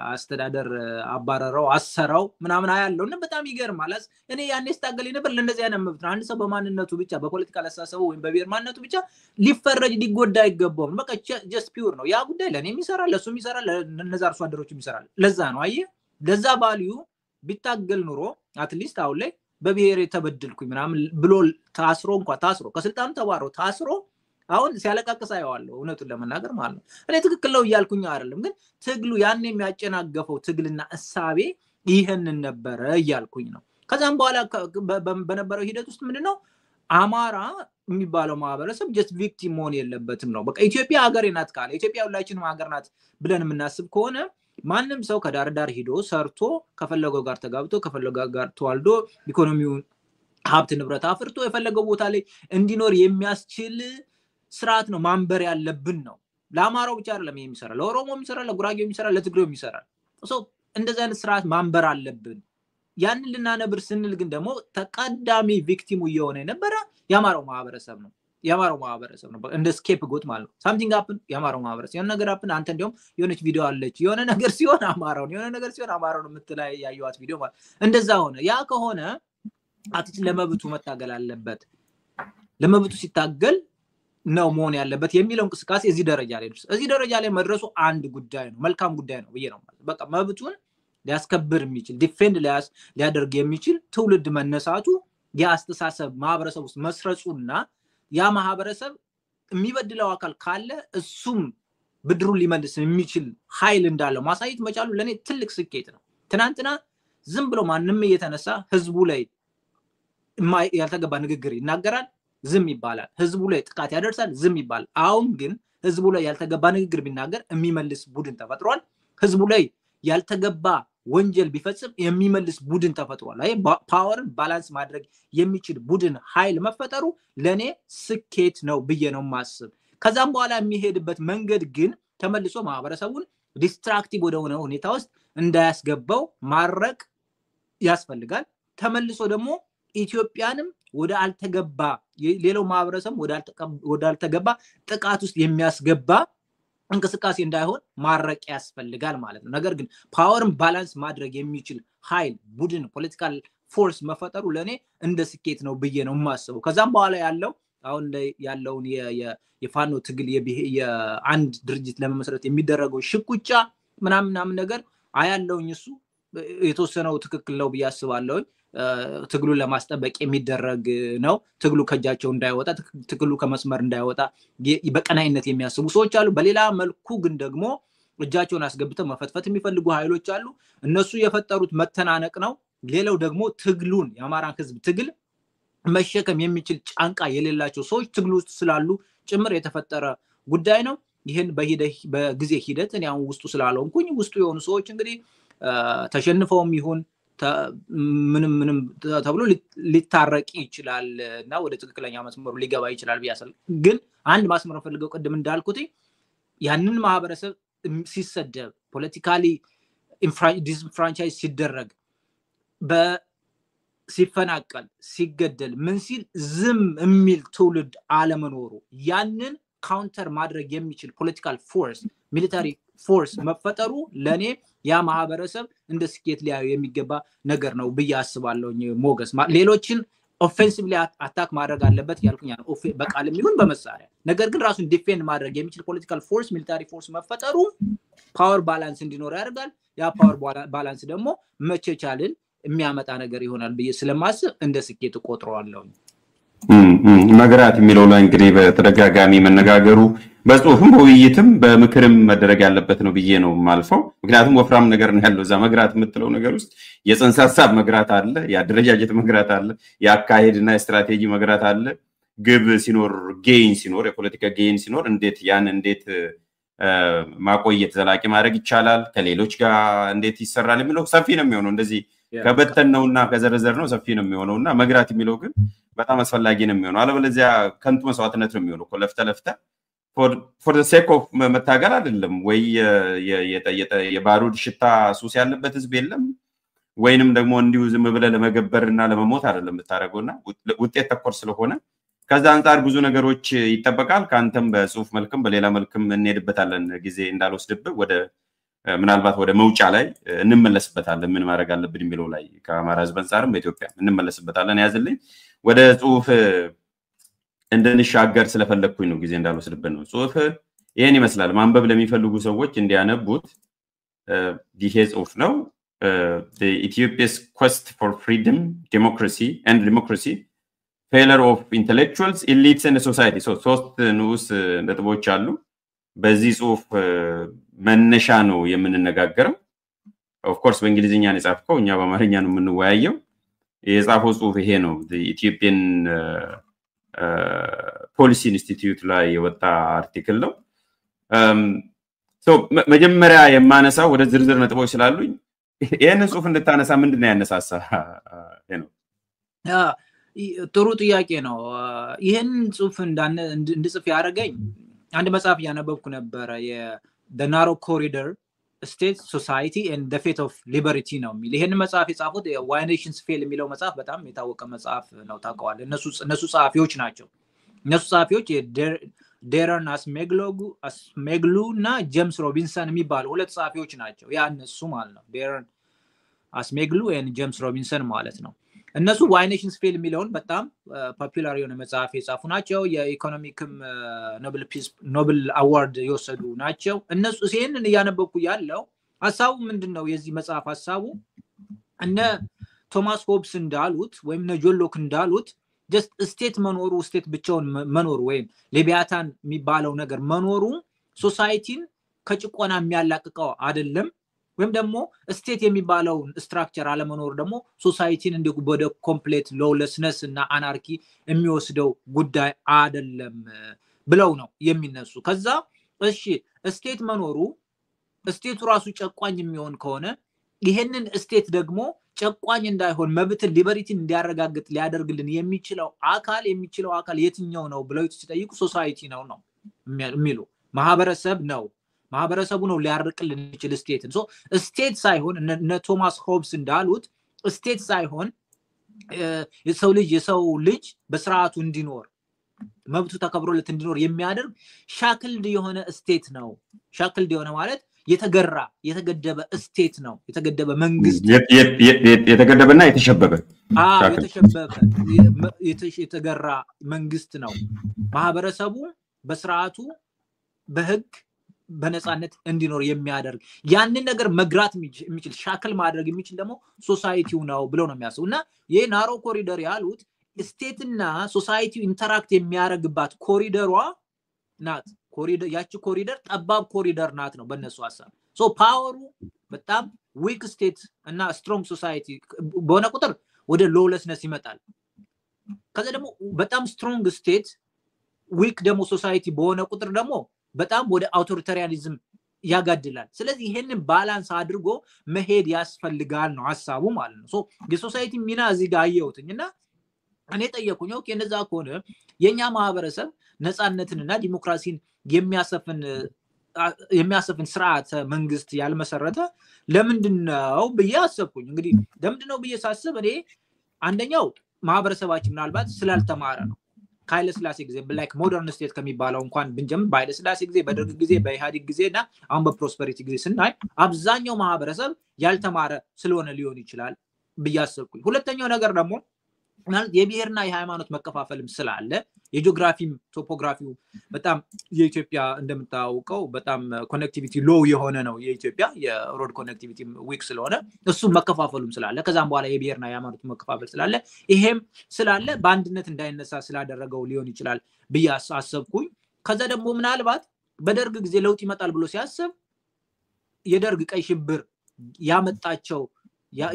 አስተዳደር አባረረው አሰራው ምናምን ያለው እና በጣም ይገርማል እኔ ያኔ ስታገል ነበር ለነዚህ አይነት መብት አንድ ሰው በማንነቱ ብቻ በፖለቲካል አስተሳሰቡ ወይም በብሔር ማንነቱ ብቻ ሊፈረጅ ሊጎዳ አይገባውም በቃ ጀስት ፒውር ነው ያ ጉዳይ ለኔም ይሰራል ለሱም ይሰራል ለነዛ አርሶ አደሮችም ይሰራል ለዛ ነው አየ ለዛ ቫልዩ ቢታገል ኑሮ አትሊስት አሁን ላይ በብሔር ተበድልኩኝ ምናምን ብሎ ታስሮ ከስልጣኑ ተባሮ ታስሮ አሁን ሲያለቃቅስ አየዋለሁ እውነቱን ለመናገር ማለት ነው እኔ ትክክል ነው ይያልኩኝ አይደለም ግን ትግሉ ያኔ የሚያጨናገፈው ትግልና እሳቤ ይሄንን ነበር ይያልኩኝ ነው ከዛም በኋላ በነበረው ሂደት ውስጥ ምንድነው አማራ የሚባለው ማህበረሰብ just victim መሆን የለበትም ነው በቃ ኢትዮጵያ ሀገር ናት ካለ ኢትዮጵያ ሁላችንም ሀገር ናት ብለን የምናስብ ከሆነ ማንንም ሰው ከዳር ዳር ሂዶ ሰርቶ ከፈለገው ጋር ተጋብቶ ከፈለገው ጋር ተዋልዶ ኢኮኖሚውን ሀብት ንብረት አፍርቶ የፈለገው ቦታ ላይ እንዲኖር የሚያስችል ስርዓት ነው ማንበር ያለብን ነው ለአማራው ብቻ አይደለም የሚሰራ ለኦሮሞ የሚሰራ ለጉራጌው የሚሰራ ለትግሬው የሚሰራ እንደዛ አይነት ስርዓት ማንበር አለብን ያንን ልናነብር ስንል ግን ደግሞ ተቀዳሚ ቪክቲሙ የሆነ የነበረ ያማራው ማህበረሰብ ነው እንደ ስኬፕ ጎት ማለት ነው something happen ያማራው ማህበረሰብ የሆነ ነገር happen አንተ እንደውም የሆነች ቪዲዮ አለች የሆነ ነገር ሲሆን አማራውን የሆነ ነገር ሲሆን አማራውን የምትላይ ያዩዋት ቪዲዮ ማለት እንደዛ ሆነ ያ ከሆነ አትች ለመብቱ መታገል አለበት ለመብቱ ሲታገል ነው መሆን ያለበት የሚለው እንቅስቃሴ እዚህ ደረጃ ላይ መድረሱ አንድ ጉዳይ ነው መልካም ጉዳይ ነው ብዬ ነው ማለት በቃ መብቱን ሊያስከብር የሚችል ዲፌንድ ሊያደርግ የሚችል ትውልድ መነሳቱ ያስተሳሰብ ማህበረሰብ ውስጥ መስረጹና ያ ማህበረሰብ የሚበድለው አካል ካለ እሱም ብድሩን ሊመልስ የሚችል ኃይል እንዳለው ማሳየት መቻሉ ለኔ ትልቅ ስኬት ነው ትናንትና ዝም ብሎ ማንንም እየተነሳ ህዝቡ ላይ ያልተገባ ንግግር ይናገራል ዝም ይባላል ህዝቡ ላይ ጥቃት ያደርሳል ዝም ይባላል አሁን ግን ህዝቡ ላይ ያልተገባ ንግግር ቢናገር የሚመልስ ቡድን ተፈጥሯል ህዝቡ ላይ ያልተገባ ወንጀል ቢፈጽም የሚመልስ ቡድን ተፈጥሯል አይ ፓወርን ባላንስ ማድረግ የሚችል ቡድን ኃይል መፈጠሩ ለኔ ስኬት ነው ብዬ ነው ማስብ ከዛም በኋላ የሚሄድበት መንገድ ግን ተመልሶ ማህበረሰቡን ዲስትራክቲቭ ወደሆነ ሁኔታ ውስጥ እንዳያስገባው ማረቅ ያስፈልጋል ተመልሶ ደግሞ ኢትዮጵያንም ወደ አልተገባ ሌላው ማህበረሰብ ወደ አልተገባ ጥቃት ውስጥ የሚያስገባ እንቅስቃሴ እንዳይሆን ማረቅ ያስፈልጋል ማለት ነው ነገር ግን ፓወርን ባላንስ ማድረግ የሚችል ኃይል ቡድን ፖለቲካል ፎርስ መፈጠሩ ለኔ እንደ ስኬት ነው ብዬ ነው ማስበው ከዛም በኋላ ያለው አሁን ላይ ያለውን የፋኖ ትግል የአንድ ድርጅት ለመመስረት የሚደረገው ሽኩቻ ምናምን ነገር አያለውኝ እሱ የተወሰነው ትክክል ነው ብዬ አስባለሁ ትግሉ ለማስጠበቅ የሚደረግ ነው ትግሉ ከጃቸው እንዳይወጣ ትግሉ ከመስመር እንዳይወጣ በቀናይነት የሚያስቡ ሰዎች አሉ በሌላ መልኩ ግን ደግሞ እጃቸውን አስገብተው መፈትፈት የሚፈልጉ ኃይሎች አሉ እነሱ የፈጠሩት መተናነቅ ነው ሌላው ደግሞ ትግሉን የአማራን ህዝብ ትግል መሸከም የሚችል ጫንቃ የሌላቸው ሰዎች ትግሉ ውስጥ ስላሉ ጭምር የተፈጠረ ጉዳይ ነው ይሄን በጊዜ ሂደት እኔ አሁን ውስጡ ስላልሆንኩኝ ውስጡ የሆኑ ሰዎች እንግዲህ ተሸንፈውም ይሁን ምንም ተብሎ ሊታረቅ ይችላል እና ወደ ትክክለኛ መስመሩ ሊገባ ይችላል ቢያሰል ግን አንድ ማስመር ፈልገው ቀደም እንዳልኩት ያንን ማህበረሰብ ሲሰደብ ፖለቲካሊ ዲስፍራንቻይዝ ሲደረግ ሲፈናቀል ሲገደል ምን ሲል ዝም የሚል ትውልድ አለመኖሩ ያንን ካውንተር ማድረግ የሚችል ፖለቲካል ፎርስ ሚሊታሪ ፎርስ መፈጠሩ ለኔ ያ ማህበረሰብ እንደ ስኬት ሊያዩ የሚገባ ነገር ነው ብዬ አስባለሁ ሞገስ ሌሎችን ኦፌንሲቭሊ አታክ ማድረግ አለበት ያልኩኝ ነው በቃልም ይሁን በመሳሪያ ነገር ግን ራሱን ዲፌንድ ማድረግ የሚችል ፖለቲካል ፎርስ ሚሊታሪ ፎርስ መፈጠሩ ፓወር ባላንስ እንዲኖር ያደርጋል ያ ፓወር ባላንስ ደግሞ መቸቻልን የሚያመጣ ነገር ይሆናል ብዬ ስለማስብ እንደ ስኬት ቆጥረዋለሁ መግራት የሚለው ላይ እንግዲህ በተደጋጋሚ መነጋገሩ በጽሁፍም በውይይትም በምክርም መደረግ ያለበት ነው ብዬ ነው ማልፈው ምክንያቱም ወፍራም ነገር ነው ያለው እዛ መግራት የምትለው ነገር ውስጥ የጽንሰ ሐሳብ መግራት አለ የአደረጃጀት መግራት አለ የአካሄድና ስትራቴጂ መግራት አለ ግብ ሲኖር ጌን ሲኖር የፖለቲካ ጌን ሲኖር እንዴት ማቆየት ዘላቂ ማድረግ ይቻላል ከሌሎች ጋር እንዴት ይሰራል የሚለው ሰፊ ነው የሚሆነው እንደዚህ ከበተነውና ከዘረዘርነው ሰፊ ነው የሚሆነውና መግራት የሚለው ግን በጣም አስፈላጊ ነው የሚሆነው አለበለዚያ ከንቱ መስዋዕትነት ነው የሚሆነው ለፍተ for the sake of መታገል አይደለም ወይ የባሩድ ሽታ ሱስ ያለበት ህዝብ የለም ወይንም ደግሞ እንዲሁ ዝም ብለ ለመገበርና ለመሞት አይደለም ተታረገውና ውጤት ተኮር ስለሆነ ከዛ አንፃር ብዙ ነገሮች ይተበቃል ካንተም በጽሁፍ መልክም በሌላ መልክም እንሄድበታለን ጊዜ እንዳልወስድብ ወደ ምናልባት ወደ መውጫ ላይ እንመለስበታለን ምን ማድረግ አለብን የሚለው ላይ ከአማራ ህዝብ አንፃርም በኢትዮጵያ እንመለስበታለን ያዝልኝ ወደ ጽሁፍ እንደንሻገር ስለፈለኩኝ ነው ጊዜ እንዳልወስድብን ነው ጽሁፍ ይሄን ይመስላል ማንበብ ለሚፈልጉ ሰዎች እንዲያነቡት ይሄ ጽሁፍ ነው the Ethiopia's quest for freedom democracy failure of intellectuals elites and society so ሶስት ንዑስ ነጥቦች አሉ በዚህ ጽሁፍ መነሻ ነው የምንነጋገረው of course በእንግሊዝኛ ነው የጻፈው እኛ በአማርኛ ነው የምንወያየው የጻፈው ጽሁፍ ይሄ ነው the Ethiopian policy institute ላይ የወጣ አርቲክል ነው so መጀመሪያ የማነሳው ወደ ዝርዝር ነጥቦች ስላሉኝ ይሄን ጽሁፍ እንድታነሳ ምንድነው ያነሳሳ ነው ጥሩ ጥያቄ ነው ይሄን ጽሁፍ እንድጽፍ ያደረገኝ አንድ መጽሐፍ ያነበብኩ ነበር the narrow corridor state society and the fate of liberty ነው የሚል ይሄን መጽሐፍ የጻፉት why nations fail የሚለው መጽሐፍ በጣም የታወቀ መጽሐፍ ነው ታውቀዋለህ እነሱ ጻፊዎች ናቸው እነሱ ጻፊዎች ዴረን አስሜግሉ እና ጄምስ ሮቢንሰን የሚባሉ ሁለት ጻፊዎች ናቸው ያ እነሱ ማለት ነው ዴረን አስሜግሉ and ጄምስ ሮቢንሰን ማለት ነው እነሱ why nations fail የሚለውን በጣም ፖፑላር የሆነ መጽሐፍ የጻፉ ናቸው የኢኮኖሚክም ኖብል አዋርድ የወሰዱ ናቸው እነሱ ይሄንን ያነበብኩ ያለው ሐሳቡ ምንድነው የዚህ መጽሐፍ ሐሳቡ እነ ቶማስ ሆብስ እንዳሉት ወይም ጆን ሎክ እንዳሉት just state መኖሩ state ብቻውን መኖሩ ወይም ሌቢያታን የሚባለው ነገር መኖሩ ሶሳይቲን ከጭቆና የሚያላቅቀው አይደለም ወይም ደግሞ ስቴት የሚባለው ስትራክቸር አለ መኖር ደግሞ ሶሳይቲን እንደ ወደ ኮምፕሊት ሎውለስነስ እና አናርኪ የሚወስደው ጉዳይ አይደለም ብለው ነው የሚነሱ ከዛ እሺ ስቴት መኖሩ ስቴቱ ራሱ ጨቋኝ የሚሆን ከሆነ ይሄንን ስቴት ደግሞ ጨቋኝ እንዳይሆን መብትን ሊበሪቲን እንዲያረጋግጥ ሊያደርግልን የሚችለው አካል የትኛው ነው ብለው ሲጠይቁ ሶሳይቲ ነው የሚሉ ማህበረሰቡ ነው ሊያርቅልን የሚችል ስቴትን ሶ ስቴት ሳይሆን እነ ቶማስ ሆብስ እንዳሉት ስቴት ሳይሆን የሰው ልጅ በስርዓቱ እንዲኖር መብቱ ተከብሮለት እንዲኖር የሚያደርግ ሻክልድ የሆነ ስቴት ነው ሻክልድ የሆነ ማለት የተገደበ ስቴት ነው የተገደበ መንግስት የተገደበና የተሸበበ የተገራ መንግስት ነው ማህበረሰቡ በስርዓቱ በህግ በነጻነት እንዲኖር የሚያደርግ ያንን ነገር መግራት የሚችል ሻክል ማድረግ የሚችል ደግሞ ሶሳይቲው ነው ብለው ነው የሚያስቡና የናሮ ኮሪደር ያሉት ስቴትና ሶሳይቲው ኢንተራክት የሚያደርግባት ኮሪደሯ ናት ያቺ ኮሪደር ጠባብ ኮሪደር ናት ነው በእነሱ ሐሳብ ሶ ፓወሩ በጣም ዊክ ስቴት እና ስትሮንግ ሶሳይቲ በሆነ ቁጥር ወደ ሎውለስነስ ይመጣል ከዛ ደግሞ በጣም ስትሮንግ ስቴት ዊክ ደግሞ ሶሳይቲ በሆነ ቁጥር ደግሞ በጣም ወደ አውቶሪታሪያኒዝም ያጋድላል ስለዚህ ይሄንን ባላንስ አድርጎ መሄድ ያስፈልጋል ነው ሐሳቡ ማለት ነው ሶ የሶሳይቲ ሚና እዚህ ጋር አየውትኝና እኔ ጠየቁኝ ኦኬ እንደዛ ከሆነ የኛ ማህበረሰብ ነጻነትንና ዲሞክራሲን የሚያሰፍን ስርዓት መንግስት ያልመሰረተ ለምንድነው በያሰብኩኝ እንግዲህ ለምንድነው በየሳስብ እኔ አንደኛው ማህበረሰባችን ምናልባት ስላልተማረ ነው ካይለ ስላሴ ጊዜ ላይክ ሞደርን ስቴት ከሚባለው እንኳን ብንጀምር ባይለ ስላሴ ጊዜ በደርግ ጊዜ በኢሃዲግ ጊዜና አሁን በፕሮስፐሪቲ ጊዜ ስናይ አብዛኛው ማህበረሰብ ያልተማረ ስለሆነ ሊሆን ይችላል በያሰብኩኝ ሁለተኛው ነገር ደግሞ ማለት የብሔርና የሃይማኖት መከፋፈልም ስላለ የጂኦግራፊም ቶፖግራፊው በጣም የኢትዮጵያ እንደምታውቀው በጣም ኮኔክቲቪቲ ሎው የሆነ ነው የኢትዮጵያ የሮድ ኮኔክቲቪቲ ዊክ ስለሆነ እሱ መከፋፈሉም ስላለ ከዛም በኋላ የብሔርና የሃይማኖት መከፋፈል ስላለ ይሄም ስላለ በአንድነት እንዳይነሳ ስላደረገው ሊሆን ይችላል በያሰብኩኝ ከዛ ደግሞ ምናልባት በደርግ ጊዜ ለውጥ ይመጣል ብሎ ሲያስብ የደርግ ቀይ ሽብር ያመጣቸው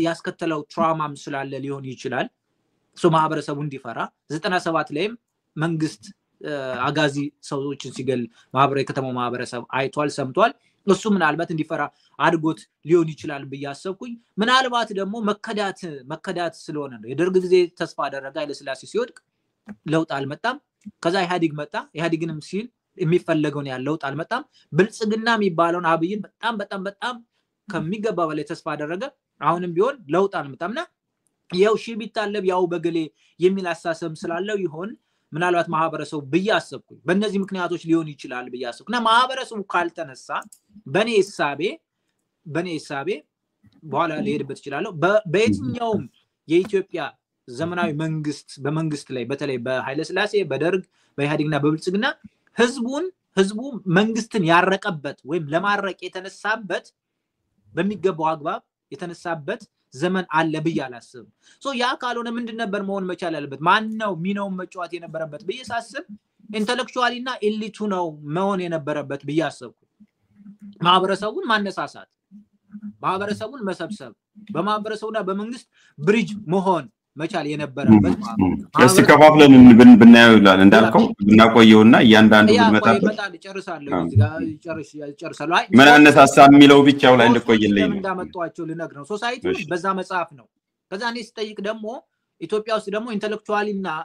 ያስከተለው ትራውማም ስላለ ሊሆን ይችላል ሶ ማህበረሰቡ እንዲፈራ 97 ላይም መንግስት አጋዚ ሰዎችን ሲገል ማህበራዊ ከተማው ማህበረሰብ አይቷል ሰምቷል እሱ ምናልባት እንዲፈራ አድርጎት ሊሆን ይችላል በያሰብኩኝ ምናልባት ደግሞ መከዳት ስለሆነ ነው የደርግ ጊዜ ተስፋ አደረጋ ኃይለሥላሴ ሲወድቅ ለውጥ አልመጣም ከዛ ኢህአዲግ መጣ ኢህአዲግንም ሲል የሚፈለገውን ያለው ለውጥ አልመጣም ብልጽግና የሚባለውን አብይን በጣም ከሚገባ በላይ ተስፋ አደረገ አሁንም ቢሆን ለውጥ አልመጣምና ያው ቢታለብ ያው በገሌ የሚል አሳሰብ ስላለው ይሆን ምናልባት ማህበረሰቡ በያሰብኩኝ በእነዚህ ምክንያቶች ሊሆን ይችላል በያሰብኩና ማህበረሰቡ ካልተነሳ በኔ ሐሳቤ በኋላ ሊሄድበት ይችላል በየትኛው የኢትዮጵያ ዘመናዊ መንግስት በመንግስት ላይ በተለይ በኃይለሥላሴ በደርግ በኢህአዲግና በብልጽግና ህዝቡ መንግስትን ያረቀበት ወይም ለማረቅ የተነሳበት በሚገባው አግባብ የተነሳበት ዘመን አለ በያላስብ ያ ካልሆነ ምንድን ነበር መሆን መቻል ያለበት ማን ነው ሚናው መጫወት የነበረበት በየሳስብ ኢንተሌክቹዋሊና ኤሊቱ ነው መሆን የነበረበት በያሰብኩ ማህበረሰቡን ማነሳሳት ማህበረሰቡን መሰብሰብ በማህበረሰቡና በመንግስት ብሪጅ መሆን መቻል የነበረበት እስቲ ከፋፍለን ብናየው ይላል እንዳልከው እናቆየውና እያንዳንዱ ብንመጣበት ጨርሳለሁ ምን አነሳሳ የሚለው ብቻው ላይ እንቆይልኝ እንዳመጣዋቸው ልነግር ነው ሶሳይቲው በዛ መጽሐፍ ነው ከዛ እኔ ስጠይቅ ደግሞ ኢትዮጵያ ውስጥ ደግሞ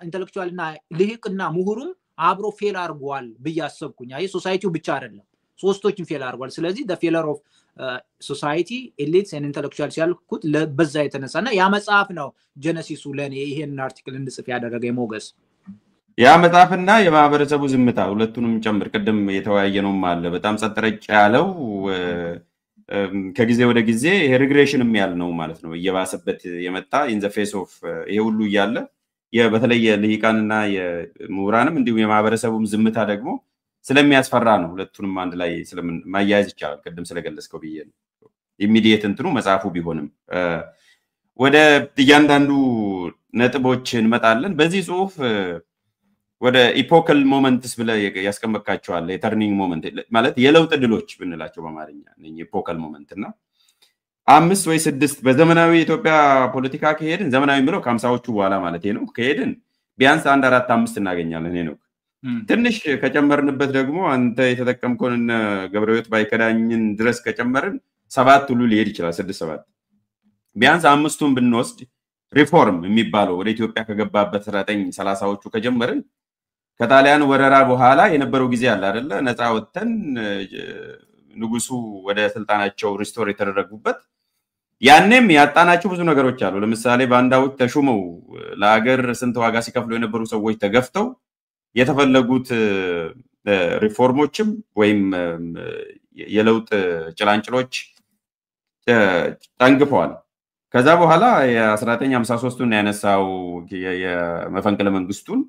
ኢንተሌክቹዋልና ልሂቅና ምሁሩም አብሮ ፌል አርጓል በያሰብኩኝ አይ ሶሳይቲው ብቻ አይደለም ሶስቶችን ፌል አርጓል ስለዚህ the failure of society elites and intellectuals ያልኩት በዛ የተነሳና ያ መጽሐፍ ነው ጀነሲሱ ለኔ ይሄን አርቲክል እንድጽፍ ያደረገ ሞገስ ያ መጽሐፍና የማህበረሰቡ ዝምታ ሁለቱንም ጨምር ቀደም የተወያየነው አለ በጣም ጸጥረጭ ያለው ከጊዜ ወደ ጊዜ ይሄ ሪግሬሽንም ያልነው ማለት ነው እየባሰበት የመጣ in the face of ይሄ ሁሉ ያለ በተለይ የልሂቃንና የምሁራንም እንዲሁ የማህበረሰቡም ዝምታ ደግሞ ስለሚያስፈራ ነው ሁለቱንም አንድ ላይ ስለማያያዝ ይቻላል ቀደም ስለገለጽከው ብዬ ነው ኢሚዲየት እንትኑ መጽሐፉ ቢሆንም ወደ እያንዳንዱ ነጥቦች እንመጣለን በዚህ ጽሁፍ ወደ ኢፖካል ሞመንትስ ብለ ያስቀመጥካቸዋል የተርኒንግ ሞመንት ማለት የለውጥ ድሎች ብንላቸው በአማርኛ ነኝ ኢፖካል ሞመንትና 5 ወይ 6 በዘመናዊ ኢትዮጵያ ፖለቲካ ከሄድን ዘመናዊ ምለው ከ50ዎቹ በኋላ ማለት ነው ከሄድን ቢያንስ 1 4 5 እናገኛለን ነው ትንሽ ከጨመርንበት ደግሞ አንተ የተጠቀምከውን ገብረህይወት ባይከዳኝን ድረስ ከጨመርን 7 ሁሉ ሊሄድ ይችላል 6 7 ቢያንስ 5ቱን ብንወስድ ሪፎርም የሚባለው ወደ ኢትዮጵያ ከገባበት 1930ዎቹ ከጀመርን ከጣሊያን ወረራ በኋላ የነበረው ጊዜ አለ አይደለ ነፃ ወጥተን ንጉሱ ወደ ስልጣናቸው ሪስቶር የተደረጉበት ያንንም ያጣናቸው ብዙ ነገሮች አሉ ለምሳሌ ባንዳዎች ተሹመው ለሀገር ስንት ዋጋ ሲከፍሉ የነበሩ ሰዎች ተገፍተው የተፈለጉት ሪፎርሞችም ወይም የለውጥ ጭላንጭሎች ጠንግፈዋል ከዛ በኋላ የ1953ን ያነሳው የመፈንቅለ መንግስቱን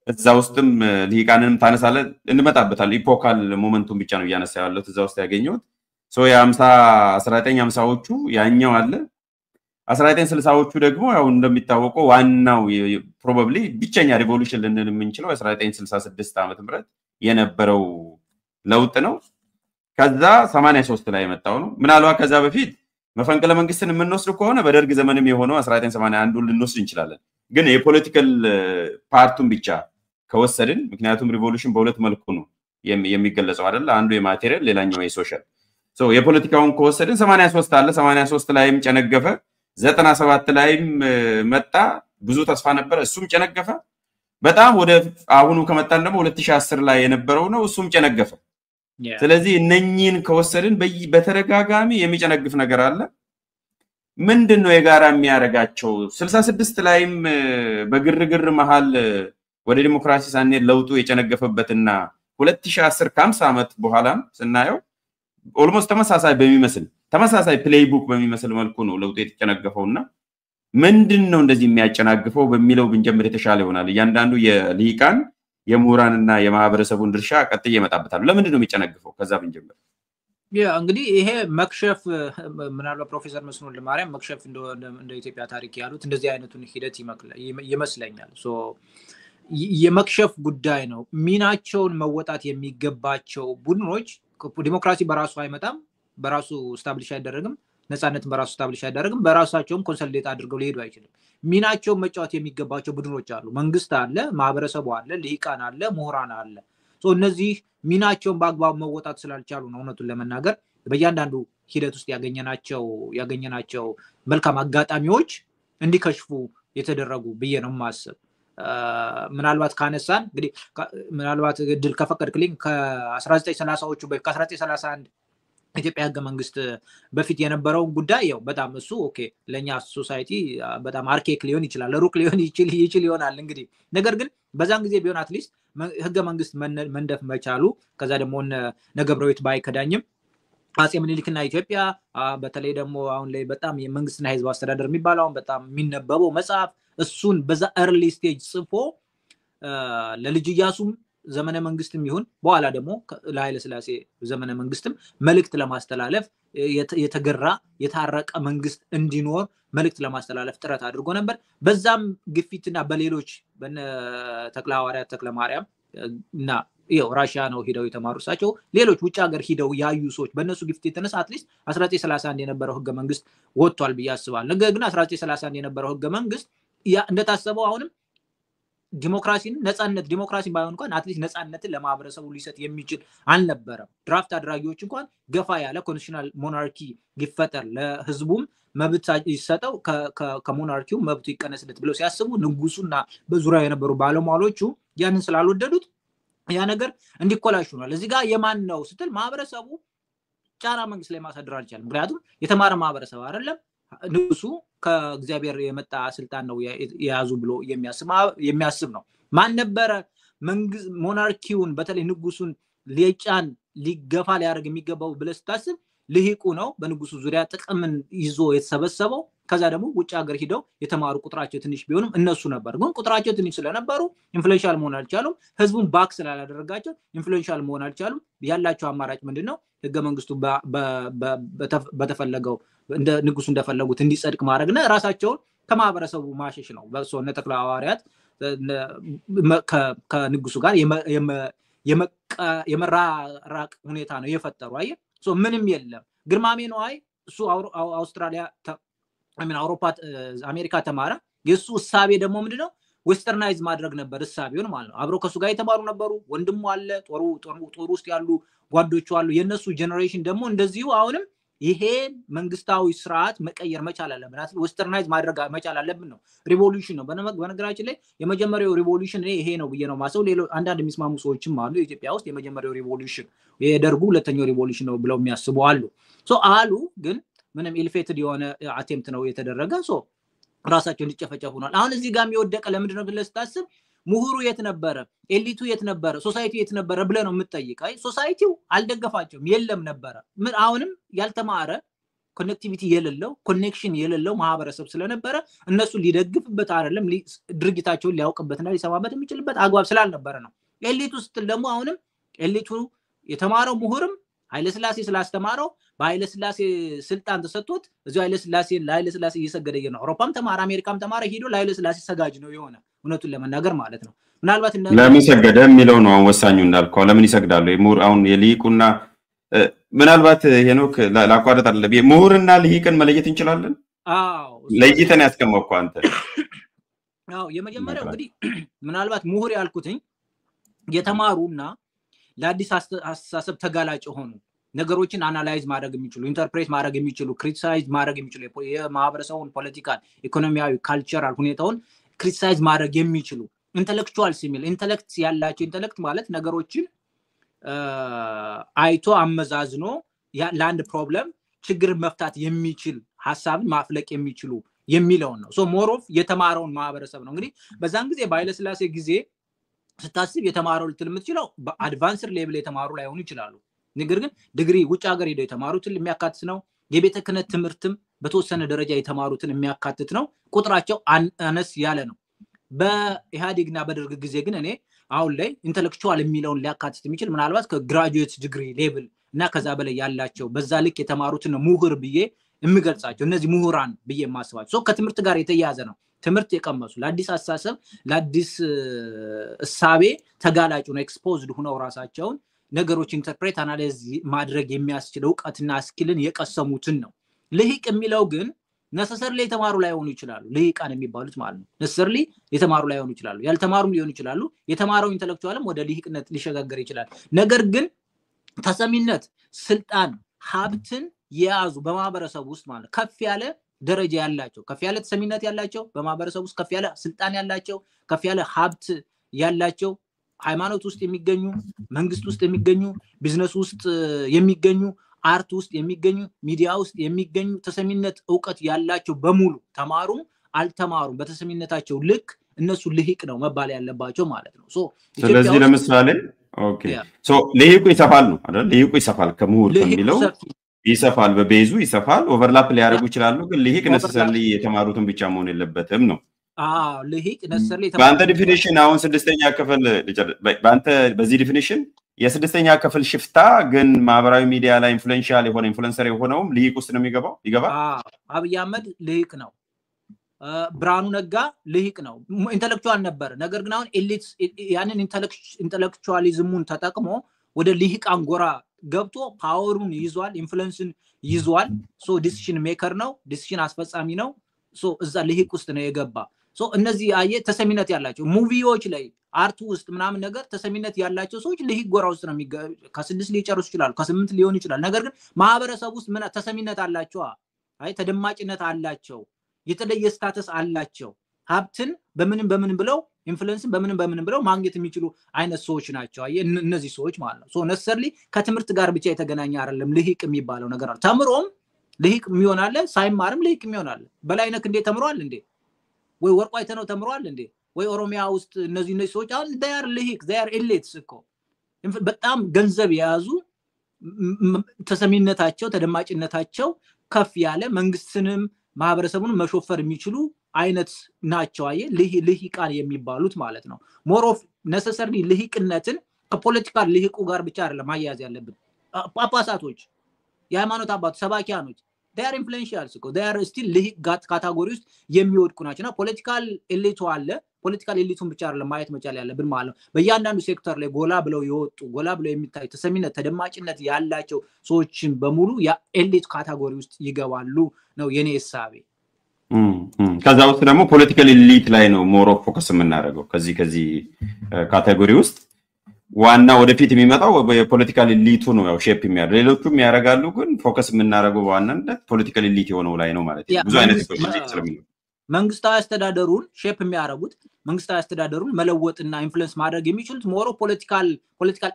እዛ ውስጥም ልሂቃንንም ታነሳለ እንመጣበታል ኢፖካል ሞመንቱን ብቻ ነው ያነሳው ያለው እዛ ውስጥ ያገኘሁት የ1950ዎቹ ያኛው አለ 1960ዎቹ ደግሞ ያው እንደሚታወቀው ዋናው ፕሮባብሊ ብቸኛ ሪቮሉሽን ልንል የምንችለው 1966 ዓመተ ምህረት የነበረው ለውጥ ነው ከዛ 83 ላይ መጣው ነው ምናልባት ከዛ በፊት መፈንቅለ መንግስትን የምንወስድ ከሆነ በደርግ ዘመንም የሆነው 1981 ልንወስድ እንችላለን ግን የፖለቲካል ፓርቱን ብቻ ከወሰድን ምክንያቱም ሪቮሉሽን በሁለት መልኩ ነው የሚገለጸው አይደል አንዱ የማቴሪያል ሌላኛው የሶሻል የፖለቲካውን ከወሰድን 83 አለ 83 ላይም ጨነገፈ 97 ላይም መጣ ብዙ ተስፋ ነበር እሱም ጨነገፈ በጣም ወደ አሁኑ ከመጣን ደግሞ 2010 ላይ የነበረው ነው እሱም ጨነገፈ ስለዚህ እነኚህን ከወሰድን በተረጋጋሚ የሚጨነግፍ ነገር አለ ምንድነው የጋራ የሚያረጋቸው 66 ላይም በግርግር መሃል ወደ ዲሞክራሲ ሳንሄድ ለውጡ የጨነገፈበትና 2010 ከ50 ዓመት በኋላ ስናየው ኦልሞስት ተመሳሳይ ፕሌይቡክ በሚመስል መልኩ ነው ለውጡ የተጨነገፈውና ምንድነው እንደዚህ የሚያጨናግፈው በሚለው ብንጀምር የተሻለ ይሆናል እያንዳንዱ የልሂቃን የምሁራንና የማህበረሰቡን ድርሻ ቀጥዬ መጣበታል ለምንድነው የሚጨነግፈው ከዛ ብንጀምር እንግዲህ ይሄ መክሸፍ ምናልባት ፕሮፌሰር መስኖን ለማርያም መክሸፍ እንደ ኢትዮጵያ ታሪክ ያሉት እንደዚህ አይነቱን ሂደት ይመስለኛል የመክሸፍ ጉዳይ ነው ሚናቸውን መወጣት የሚገባቸው ቡድኖች ዲሞክራሲ በራሱ አይመጣም በራሱ ስታብሊሽ አይደረግም ነፃነትን በራሱ ስታብሊሽ አይደረግም በራሳቸውም ኮንሶሊዴት አድርገው ሊሄዱ አይችልም ሚናቸው መጫወት የሚገባቸው ቡድኖች አሉ መንግስት አለ ማህበረሰቡ አለ ልሂቃን አለ ምሁራን አለ ሶ እነዚህ ሚናቸውን በአግባቡ መወጣት ስላልቻሉ ነው እውነቱን ለመናገር በእያንዳንዱ ሂደት ውስጥ ያገኘናቸው መልካም አጋጣሚዎች እንዲከሽፉ የተደረጉ ብዬ ነው ማስብ ምናልባት ካነሳን እንግዲህ ምናልባት ድል ከፈቀድክልኝ ከ1930ዎቹ ከ1931 ኢትዮጵያ ህገ መንግስት በፊት የነበረው ጉዳይ ያው በጣም እሱ ኦኬ ለኛ ሶሳይቲ በጣም አርኬክ ሊሆን ይችላል ሩቅ ሊሆን ይችል ይሆናል እንግዲህ ነገር ግን በዛን ጊዜ ቢሆን አትሊስት ህገ መንግስት መንደፍ መቻሉ ከዛ ደግሞ ነገብረዊት ባይከዳኝም አጼ ምኒልክና ኢትዮጵያ በተለይ ደግሞ አሁን ላይ በጣም የመንግስትና ህዝብ አስተዳደር የሚባለው በጣም የሚነበበው መጽሐፍ እሱን በዛ early stage ጽፎ ለልጅ ኢያሱም ዘመነ መንግስትም ይሁን በኋላ ደግሞ ለኃይለ ሥላሴ ዘመነ መንግስትም መልእክት ለማስተላለፍ የተገራ የታረቀ መንግስት እንዲኖር መልእክት ለማስተላለፍ ጥረት አድርጎ ነበር በዛም ግፊትና በሌሎች በነ ተክለ ሐዋርያት ተክለ ማርያም እና ይው ራሺያ ነው ሄደው የተማሩሳቸው ሌሎች ውጭ ሀገር ሄደው ያዩ ሰዎች በእነሱ ግፊት የተነሳ አትሊስት 1931 የነበረው ህገ መንግስት ወጥቷል በያስባል ነገር ግን 1931 የነበረው ህገ መንግስት እንደታሰበው አሁንም ዲሞክራሲን ነፃነት ዲሞክራሲን ባይሆን እንኳን አትሊስት ነፃነትን ለማህበረሰቡ ሊሰጥ የሚችል አልነበረም ድራፍት አድራጊዎች እንኳን ገፋ ያለ ኮንስቲቱሽናል ሞናርኪ ይፈጠር ለህዝቡም መብት ይሰጠው ከሞናርኪው መብቱ ይቀነስለት ብለው ሲያስቡ ንጉሱና በዙሪያው የነበሩ ባለሟሎቹ ያንን ስላልወደዱት ያ ነገር እንዲኮላሽ ሆኗል እዚህ ጋር የማን ነው ስትል ማህበረሰቡ ጫና መንግስት ላይ ማሳደር አልቻለም ምክንያቱም የተማረ ማህበረሰብ አይደለም ንጉሱ ከእግዚአብሔር የመጣ ስልጣን ነው የያዙ ብሎ የሚያስብ ነው ማን ነበር መንግስት ሞናርኪውን በተለይ ንጉሱን ሊጫን ሊገፋ ሊያደርግ የሚገባው ብለህ ስታስብ ልሂቁ ነው በንጉሱ ዙሪያ ጥቅምን ይዞ የተሰበሰበው ከዛ ደግሞ ውጭ ሀገር ሄደው የተማሩ ቁጥራቸው ትንሽ ቢሆንም እነሱ ነበር ግን ቁጥራቸው ትንሽ ስለነበሩ ኢንፍሉዌንሻል መሆን አልቻሉም ህዝቡን ባክ ስላላደረጋቸው ኢንፍሉዌንሻል መሆን አልቻሉም ያላቸው አማራጭ ምንድነው ህገ መንግስቱ በተፈለገው እንደ ንጉሱ እንደፈለጉት እንዲጸድቅ ማድረግና ራሳቸውን ከማህበረሰቡ ማሸሽ ነው በሶነ ተክለ ሐዋርያት ከንጉሱ ጋር የመራራቅ ሁኔታ ነው የፈጠሩ አየ ሶ ምንም የለም ግርማሜ ነው አይ እሱ አውስትራሊያ አውሮፓ አሜሪካ ተማረ የሱ እሳቤ ደግሞ ምንድነው ዌስተርናይዝ ማድረግ ነበር እሳቤውን ማለት ነው አብረው ከሱ ጋር የተማሩ ነበሩ ወንድሙ አለ ጦሩ ውስጥ ያሉ ጓዶቹ አሉ የነሱ ጄነሬሽን ደግሞ እንደዚሁ አሁንም ይሄ መንግስታዊ ስርዓት መቀየር መቻል አለበት ዌስተርናይዝ ማድረግ መቻል አለብን ነው ሪቮሉሽን ነው በነገራችን ላይ የመጀመሪያው ሪቮሉሽን ይሄ ነው ብዬ ነው ማሰው ሌሎች አንዳንድ የሚስማሙ ሰዎችም አሉ ኢትዮጵያ ውስጥ የመጀመሪያው ሪቮሉሽን የደርጉ ሁለተኛው ሪቮሉሽን ነው ብለው የሚያስቡ አሉ ሶ አሉ ግን ምንም ኢልፌትድ የሆነ አቴምፕት ነው የተደረገ ሶ ራሳቸው እንዲጨፈጨፉ ሆኗል አሁን እዚህ ጋር የሚወደቀ ለምንድነው ብለህ ስታስብ ምሁሩ የት ነበረ ኤሊቱ የት ነበረ ሶሳይቲው የት ነበረ ብለህ ነው የምትጠይቅ አይ ሶሳይቲው አልደገፋቸውም የለም ነበረ ምን አሁንም ያልተማረ ኮኔክቲቪቲ የሌለው ኮኔክሽን የሌለው ማህበረሰብ ስለነበረ እነሱ ሊደግፍበት አይደለም ድርጊታቸውን ሊያውቅበትና ሊሰማበት የሚችልበት አግባብ ስላልነበረ ነው ኤሊቱ ስትል ደግሞ አሁንም ኤሊቱ የተማረው ምሁርም ኃይለ ሥላሴ ስላስተማረው በኃይለ ሥላሴ ስልጣን ተሰጥቶት እዚሁ ለኃይለ ሥላሴ እየሰገደ ነው አውሮፓም ተማረ አሜሪካም ተማረ ሄዶ ለኃይለ ሥላሴ ሰጋጅ ነው የሆነ እውነቱን ለመናገር ማለት ነው ምናልባት ለምን ሰገደ የሚለው ነው ወሳኙ እንዳልከው ለምን ይሰግዳሉ የምሁር አሁን የሊቁና ምናልባት ሄኖክ ላቋረጥ አይደለም የምሁርና ልሂቅን መለየት እንችላለን አዎ ለይተን ያስቀመጥኩ አንተ አዎ የመጀመሪያው እንግዲህ ምናልባት ምሁር ያልኩትኝ የተማሩና ለአዲስ አስተሳሰብ ተጋላጭ ሆኑ ነገሮችን አናላይዝ ማድረግ የሚችሉ ኢንተርፕሬት ማድረግ የሚችሉ ክሪቲሳይዝ ማድረግ የሚችሉ የማህበረሰቡን ፖለቲካል ኢኮኖሚያዊ ካልቸራል ሁኔታውን ክሪቲሳይዝ ማድረግ የሚችሉ ኢንተሌክቹዋል ሲሚል ኢንተሌክት ያላቸው ኢንተሌክት ማለት ነገሮችን አይቶ አመዛዝኖ ለአንድ ፕሮብለም ችግር መፍታት የሚችል ሐሳብን ማፍለቅ የሚችሉ የሚለው ነው ሶ ሞር ኦፍ የተማረውን ማህበረሰብ ነው እንግዲህ በዛን ጊዜ በኃይለ ሥላሴ ጊዜ ስታስብ የተማረው ልትል የምትችለው በአድቫንስድ ሌቭል የተማሩ ላይሆኑ ይችላሉ ነገር ግን ዲግሪ ውጭ ሀገር ሄደው የተማሩትን የሚያካትት ነው የቤተ ክህነት ትምህርትም በተወሰነ ደረጃ የተማሩትን የሚያካትት ነው ቁጥራቸው አነስ ያለ ነው በኢሃዲግና በደርግ ጊዜ ግን እኔ አሁን ላይ ኢንተሌክቹዋል የሚለውን ሊያካትት የሚችል ምናልባት ከግራጁዌት ዲግሪ ሌቭል እና ከዛ በላይ ያላቸው በዛ ልክ የተማሩትን ምሁር ብዬ የሚገልጻቸው እነዚህ ምሁራን ብዬ ማስባቸው ሶ ከትምህርት ጋር የተያያዘ ነው ትምህርት የቀመሱ ለአዲስ አስተሳሰብ ለአዲስ እሳቤ ተጋላጭ ነው ኤክስፖዝድ ሆነው ራሳቸውን ነገሮች ኢንተርፕሬት አናላይዝ ማድረግ የሚያስችል ዕውቀትና ስኪልን የቀሰሙትን ነው ልሂቅ የሚለው ግን necessarily የተማሩ ላይ ሆኑ ይችላሉ ልሂቃን የሚባሉት ማለት ነው necessarily የተማሩ ላይ ሆኑ ይችላሉ ያልተማሩም ሊሆኑ ይችላሉ የተማረው ኢንተሌክቹዋልም ወደ ልሂቅነት ሊሸጋገር ይችላል ነገር ግን ተሰሚነት ስልጣን ሀብትን የያዙ በማህበረሰብ ውስጥ ማለት ከፍ ያለ ደረጃ ያላቸው ከፍ ያለ ተሰሚነት ያላቸው በማህበረሰብ ውስጥ ከፍ ያለ ስልጣን ያላቸው ከፍ ያለ ሀብት ያላቸው ሃይማኖት ውስጥ የሚገኙ መንግስት ውስጥ የሚገኙ ቢዝነስ ውስጥ የሚገኙ አርት ውስጥ የሚገኙ ሚዲያ ውስጥ የሚገኙ ተሰሚነት ዕውቀት ያላቸው በሙሉ ተማሩም አልተማሩም በተሰሚነታቸው ልክ እነሱ ልሂቅ ነው መባል ያለባቸው ማለት ነው ስለዚህ ለምሳሌ ኦኬ ልሂቁ ይሰፋል ነው አይደል ልሂቁ ይሰፋል ከመውር ከሚለው ይሰፋል በቤዙ ይሰፋል ኦቨርላፕ ሊያደርጉ ይችላሉ ግን ልሂቅ necessarily የተማሩትን ብቻ መሆን የለበትም ነው ልሂቅ necessarily በአንተ ዲፊኒሽን አሁን ስድስተኛ ክፍል በአንተ በዚህ ዲፊኒሽን የስድስተኛ ክፍል ሽፍታ ግን ማህበራዊ ሚዲያ ላይ ኢንፍሉዌንሻል የሆነ ኢንፍሉዌንሰር የሆነውም ልሂቅ ውስጥ ነው የሚገባው ይገባል አብይ አህመድ ልሂቅ ነው ብርሃኑ ነጋ ልሂቅ ነው ኢንተሌክቹዋል ነበር ነገር ግን አሁን ኤሊት ያንን ኢንተሌክቹዋሊዝሙን ተጠቅሞ ወደ ልሂቃን ጎራ ገብቶ ፓወሩን ይዟል ኢንፍሉዌንስን ይዟል ዲሲዥን ሜከር ነው ዲሲዥን አስፈጻሚ ነው እዛ ልሂቅ ውስጥ ነው የገባ እነዚህ አየ ተሰሚነት ያላቸው ሙቪዎች ላይ አርት ውስጥ ምናምን ነገር ተሰሚነት ያላቸው ሰዎች ልሂቅ ጎራ ውስጥ ነው ከ6 ሊጨርሱ ይችላል ከ8 ሊሆን ይችላል ነገር ግን ማህበረሰብ ውስጥ ምን ተሰሚነት አላቸው አይ ተደማጭነት አላቸው የተለየ ስታተስ አላቸው ሀብትን በምን ብለው ኢንፍሉዌንስን በምን ብለው ማግኘት የሚችሉ አይነት ሰዎች ናቸው አይ እነዚህ ሰዎች ማለት ነው necessarily ከትምርት ጋር ብቻ የተገናኘ አይደለም ልሂቅ የሚባለው ነገር ነው ተምሮም ልሂቅ የሚሆናል ሳይማርም ልሂቅ የሚሆናል በላይነክ እንዴ ተምሯል እንዴ ወይ ወርቁ አይተነው ተምሯል እንዴ ወይ ኦሮሚያ ውስጥ እነዚህ ሰዎች አሁን they are ልሂቅ they are elites እኮ በጣም ገንዘብ የያዙ ተሰሚነታቸው ተደማጭነታቸው ከፍ ያለ መንግስትንም ማህበረሰቡን መሾፈር የሚችሉ አይነት ናቸው አየ ልሂቃን የሚባሉት ማለት ነው more of necessarily ልሂቅነትን ከፖለቲካል ልሂቁ ጋር ብቻ አይደለም ማያያዝ ያለብን ጳጳሳቶች የሃይማኖት አባቶች ሰባኪያኖች they are influential they are still ልሂቅ ካታጎሪ ውስጥ የሚወድቁ ናቸውና ፖለቲካል ኤሊቱ አለ ፖለቲካል ኤሊቱን ብቻ አይደለም ማየት መቻል ያለብን ማለት ነው በእያንዳንዱ ሴክተር ላይ ጎላ ብለው ይወጡ ጎላ ብለው የሚታይ ተሰሚነት ተደማጭነት ያላቸው ሰዎችን በሙሉ ያ ኤሊት ካታጎሪ ውስጥ ይገባሉ ነው የኔ ሐሳቤ ከዛ ውስጥ ደግሞ ፖለቲካል ኤሊት ላይ ነው ሞር ኦፍ ፎከስ የምናደርገው ከዚህ ካታጎሪ ውስጥ ዋና ወደፊት የሚመጣው የፖለቲካል ኤሊቱ ነው ያው ሼፕ የሚያደርግ ሌሎቹም ያረጋሉ ግን ፎከስ የምናደርገው በዋናነት ፖለቲካል ኤሊት የሆነው ላይ ነው ማለት ነው ብዙ አይነት ኢኮኖሚክ ስለሚለው መንግስታዊ አስተዳደሩን ሼፕ የሚያደርጉት መንግስታዊ አስተዳደሩን መለወጥና ኢንፍሉዌንስ ማድረግ የሚችሉት ሞሮ ፖለቲካል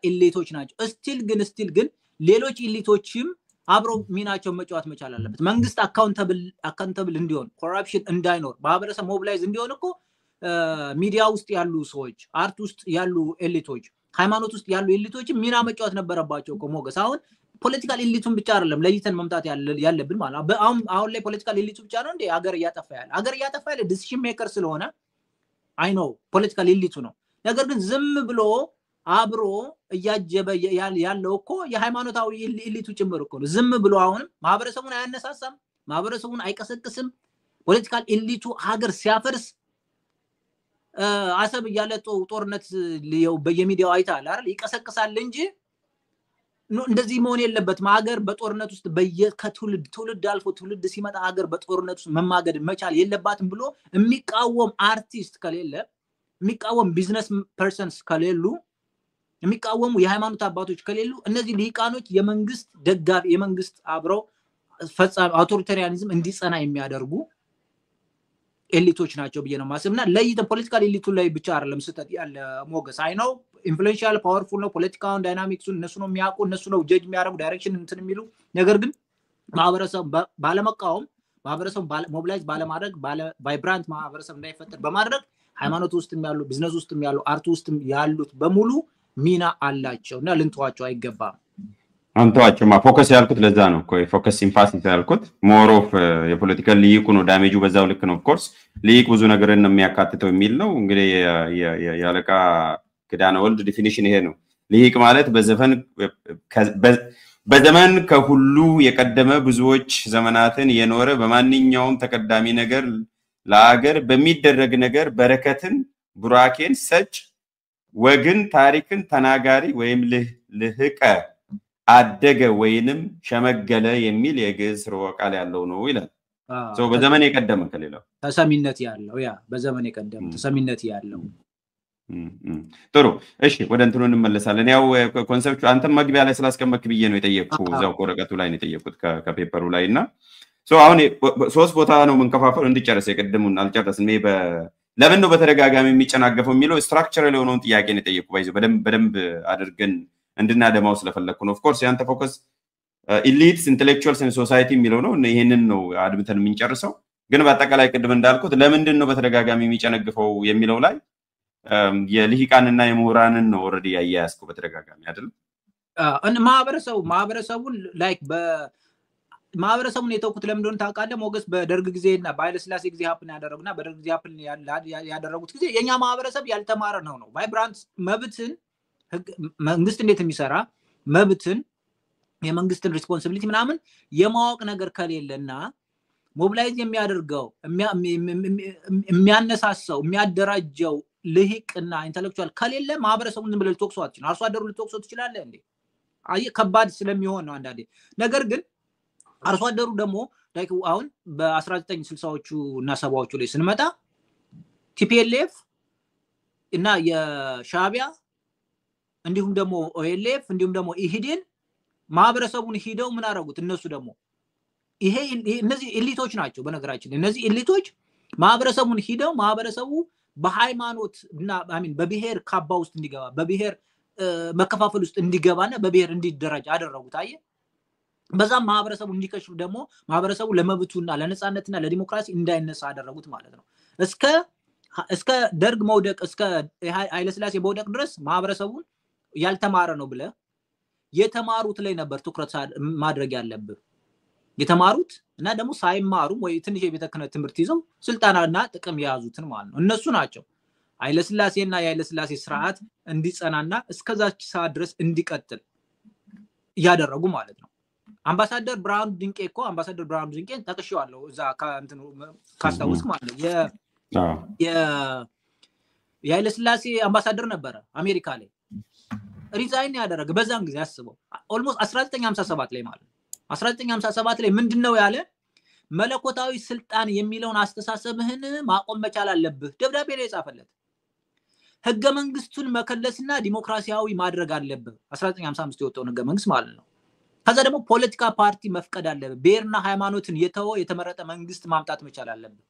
ኤሊቶች ናቸው ስቲል ግን ሌሎች ኤሊቶችም አብረው ሚናቸው መጫወት መቻል አለበት መንግስት አካውንታብል እንዲሆን ኮራፕሽን እንዳይኖር ማህበረሰብ ሞቢላይዝ እንዲሆን እኮ ሚዲያ ውስጥ ያሉ ሰዎች አርት ውስጥ ያሉ ኤሊቶች ሃይማኖት ውስጥ ያሉ ኤሊቶች ሚና መጫወት ነበረባቸው እኮ ሞገስ አሁን ፖለቲካል ኤሊቱን ብቻ አይደለም ለይተን መምጣት ያለብን ማለት አሁን ላይ ፖለቲካል ኤሊቱ ብቻ ነው እንዴ ሀገር ያጠፋ ያለ ዲሲዥን ሜከር ስለሆነ አይ ኖ ፖለቲካል ኤሊቱ ነው ነገር ግን ዝም ብሎ አብሮ እያጀበ ያለው እኮ የሃይማኖታዊ ኤሊቱ ጭምር እኮ ነው ዝም ብሎ አሁን ማህበረሰቡን አያነሳሳም ማህበረሰቡን አይቀሰቅስም ፖለቲካል ኤሊቱ ሀገር ሲያፈርስ አሰብ ያለ ጦርነት በየሚዲያው አይታል አይደል ይቀሰቅሳል እንጂ እንደዚህ መሆን የለበትም ሀገር በጦርነት ውስጥ ከትውልድ አልፎ ትውልድ ሲመጣ ሀገር በጦርነት ውስጥ መማገድ መቻል የለባትም ብሎ የሚቃወም አርቲስት ከሌለ የሚቃወም ቢዝነስ ፐርሰንስ ከሌሉ የሚቃወሙ የሃይማኖት አባቶች ከሌሉ እነዚህ ልሂቃኖች የመንግስት ደጋፊ የመንግስት አብረው ፈጻሚ አውቶሪታሪያኒዝም እንዲጸና የሚያደርጉ ኤሊቶች ናቸው ብዬ ነው ማስብና ለይተን ፖለቲካል ኤሊቱ ላይ ብቻ አይደለም ስተት ያለ ሞገስ አይ ነው ኢንፍሉዌንሻል ፓወርፉል ነው ፖለቲካውን ዳይናሚክሱን እነሱ ነው የሚያውቁ እነሱ ነው ጀጅ የሚያደርጉ ዳይሬክሽን እንትን የሚሉ ነገር ግን ማህበረሰብ ባለመቃወም ማህበረሰብ ሞቢላይዝ ባለማድረግ ቫይብራንት ማህበረሰብ እንዳይፈጠር በማድረግ ሃይማኖት ውስጥም ያሉ ቢዝነስ ውስጥም ያሉ አርት ውስጥም ያሉት በሙሉ ሚና አላቸውና ልንተዋቸው አይገባም አንተዋቸው ፎከስ ያልኩት ለዛ ነው እኮ ፎከስ ኢምፋሲስ ያልኩት ሞር ኦፍ የፖለቲካል ሊቁ ነው ዳሜጁ በዛው ልክ ነው ኦፍ ኮርስ ሊቅ ብዙ ነገርን ነው የሚያካትተው የሚል ነው እንግዲህ ያለቃ ክዳነ ወልድ ዲፊኒሽን ይሄ ነው ሊቅ ማለት በዘመን ከሁሉ የቀደመ ብዙዎች ዘመናትን የኖረ በማንኛውም ተቀዳሚ ነገር ለሀገር በሚደረግ ነገር በረከትን ቡራኬን ሰጭ ወግን ታሪክን ተናጋሪ ወይም ልህቀ አደገ ወይንም ሸመገለ የሚል የግዕዝ ስርወ ቃል ያለው ነው ይላል። በዘመን የቀደመ ከሌላው ተሰሚነት ያለው ያ በዘመን የቀደመ ተሰሚነት ያለው ጥሩ እሺ ወደ እንትኑ እንመለሳለን። ያው ኮንሰፕቱ አንተም መግቢያ ላይ ስላስቀመጥክ ብዬ ነው የጠየቅኩ እዛው ወረቀቱ ላይ ነው የጠየቅኩት ከፔፐሩ ላይ እና አሁን ሶስት ቦታ ነው መንከፋፈል እንድጨርስ የቀደሙን አልጨረስን ለምን ነው በተደጋጋሚ የሚጨናገፈው የሚለው ስትራክቸራል የሆነውን ጥያቄ ነው የጠየቅኩ ባይዘው በደንብ አድርገን እንድናደማው ስለፈለኩ ነው። ኦፍ ኮርስ ያንተ ፎከስ ኢሊትስ ኢንተሌክቹዋልስ ኢን ሶሳይቲ የሚለው ነው ይሄንን ነው አድምተን የምንጨርሰው። ግን በአጠቃላይ ቅድም እንዳልኩት ለምንድን ነው በተደጋጋሚ የሚጨነግፈው የሚለው ላይ የልሂቃንና የምሁራንን ነው ኦሬዲ ያያያዝከው በተደጋጋሚ አይደል? ማህበረሰቡን ላይክ ማህበረሰቡን የተውኩት ለምን እንደሆነ ታውቃለህ ሞገስ? በደርግ ጊዜና በኃይለ ሥላሴ ጊዜ ሀፕን ያደረጉና በደርግ ጊዜ ሀፕን ያደረጉት ጊዜ የኛ ማህበረሰብ ያልተማረ ነው ቫይብራንት መብትን መንግስት እንዴት የሚሰራ መብትን የመንግስትን ሪስፖንሲቢሊቲ ምናምን የማወቅ ነገር ከሌለና ሞቢላይዝ የሚያደርገው የሚያነሳሳው የሚያደራጀው ልሂቅና ኢንተሌክቹዋል ከሌለ ማህበረሰቡን ዝም ብለህ ልትወቅሰው አትችልም። አርሶ አደሩ ልትወቅሰው ትችላለህ እንዴ? ከባድ ስለሚሆን ነው አንዳንዴ። ነገር ግን አርሶ አደሩ ደግሞ አሁን በ1960ዎቹ እና 70ዎቹ ላይ ስንመጣ ቲፒኤልኤፍ እና የሻዕቢያ እንዲሁም ደግሞ ኦኤልኤፍ እንዲሁም ደግሞ ኢህዴን ማህበረሰቡን ሂደው ምን አደረጉት? እነሱ ደግሞ እነዚህ ኤሊቶች ናቸው። በነገራችን እነዚህ ኤሊቶች ማህበረሰቡን ሂደው ማህበረሰቡ በሃይማኖት እና በብሔር ካባ ውስጥ እንዲገባ በብሔር መከፋፈል ውስጥ እንዲገባና በብሔር እንዲደራጅ አደረጉት። አየህ፣ በዛም ማህበረሰቡ እንዲከሽፍ ደግሞ ማህበረሰቡ ለመብቱና ለነጻነትና ለዲሞክራሲ እንዳይነሳ አደረጉት ማለት ነው። እስከ ደርግ መውደቅ እስከ ኃይለ ሥላሴ መውደቅ ድረስ ማህበረሰቡን ያልተማረ ነው ብለ የተማሩት ላይ ነበር ትኩረት ማድረግ ያለብህ። የተማሩት እና ደግሞ ሳይማሩም ወይ ትንሽ የቤተ ክህነት ትምህርት ይዘው ስልጣንና ጥቅም የያዙትን ማለት ነው እነሱ ናቸው ኃይለ ሥላሴና የኃይለ ሥላሴ ስርዓት እንዲጸናና እስከዛች ሰዓት ድረስ እንዲቀጥል ያደረጉ ማለት ነው። አምባሳደር ብርሃኑ ድንቄ እኮ አምባሳደር ብርሃኑ ድንቄ ተጠቅሼዋለሁ እዛ ካንተኑ ካስታወስክ ማለት ነው የኃይለ ሥላሴ አምባሳደር ነበረ አሜሪካ ላይ ሪዛይን ያደረገ በዛን ጊዜ አስበው ኦልሞስት 1957 ላይ ማለት ነው 1957 ላይ ምንድነው ያለ መለኮታዊ ስልጣን የሚለውን አስተሳሰብህን ማቆም መቻል አለብህ ደብዳቤ ላይ ጻፈለት። ህገ መንግስቱን መከለስና ዲሞክራሲያዊ ማድረግ አለብህ 1955 የወጣው ህገ መንግስት ማለት ነው። ከዛ ደግሞ ፖለቲካ ፓርቲ መፍቀድ አለብህ። ብሔርና ሃይማኖትን የተመረጠ መንግስት ማምጣት መቻል አለብህ።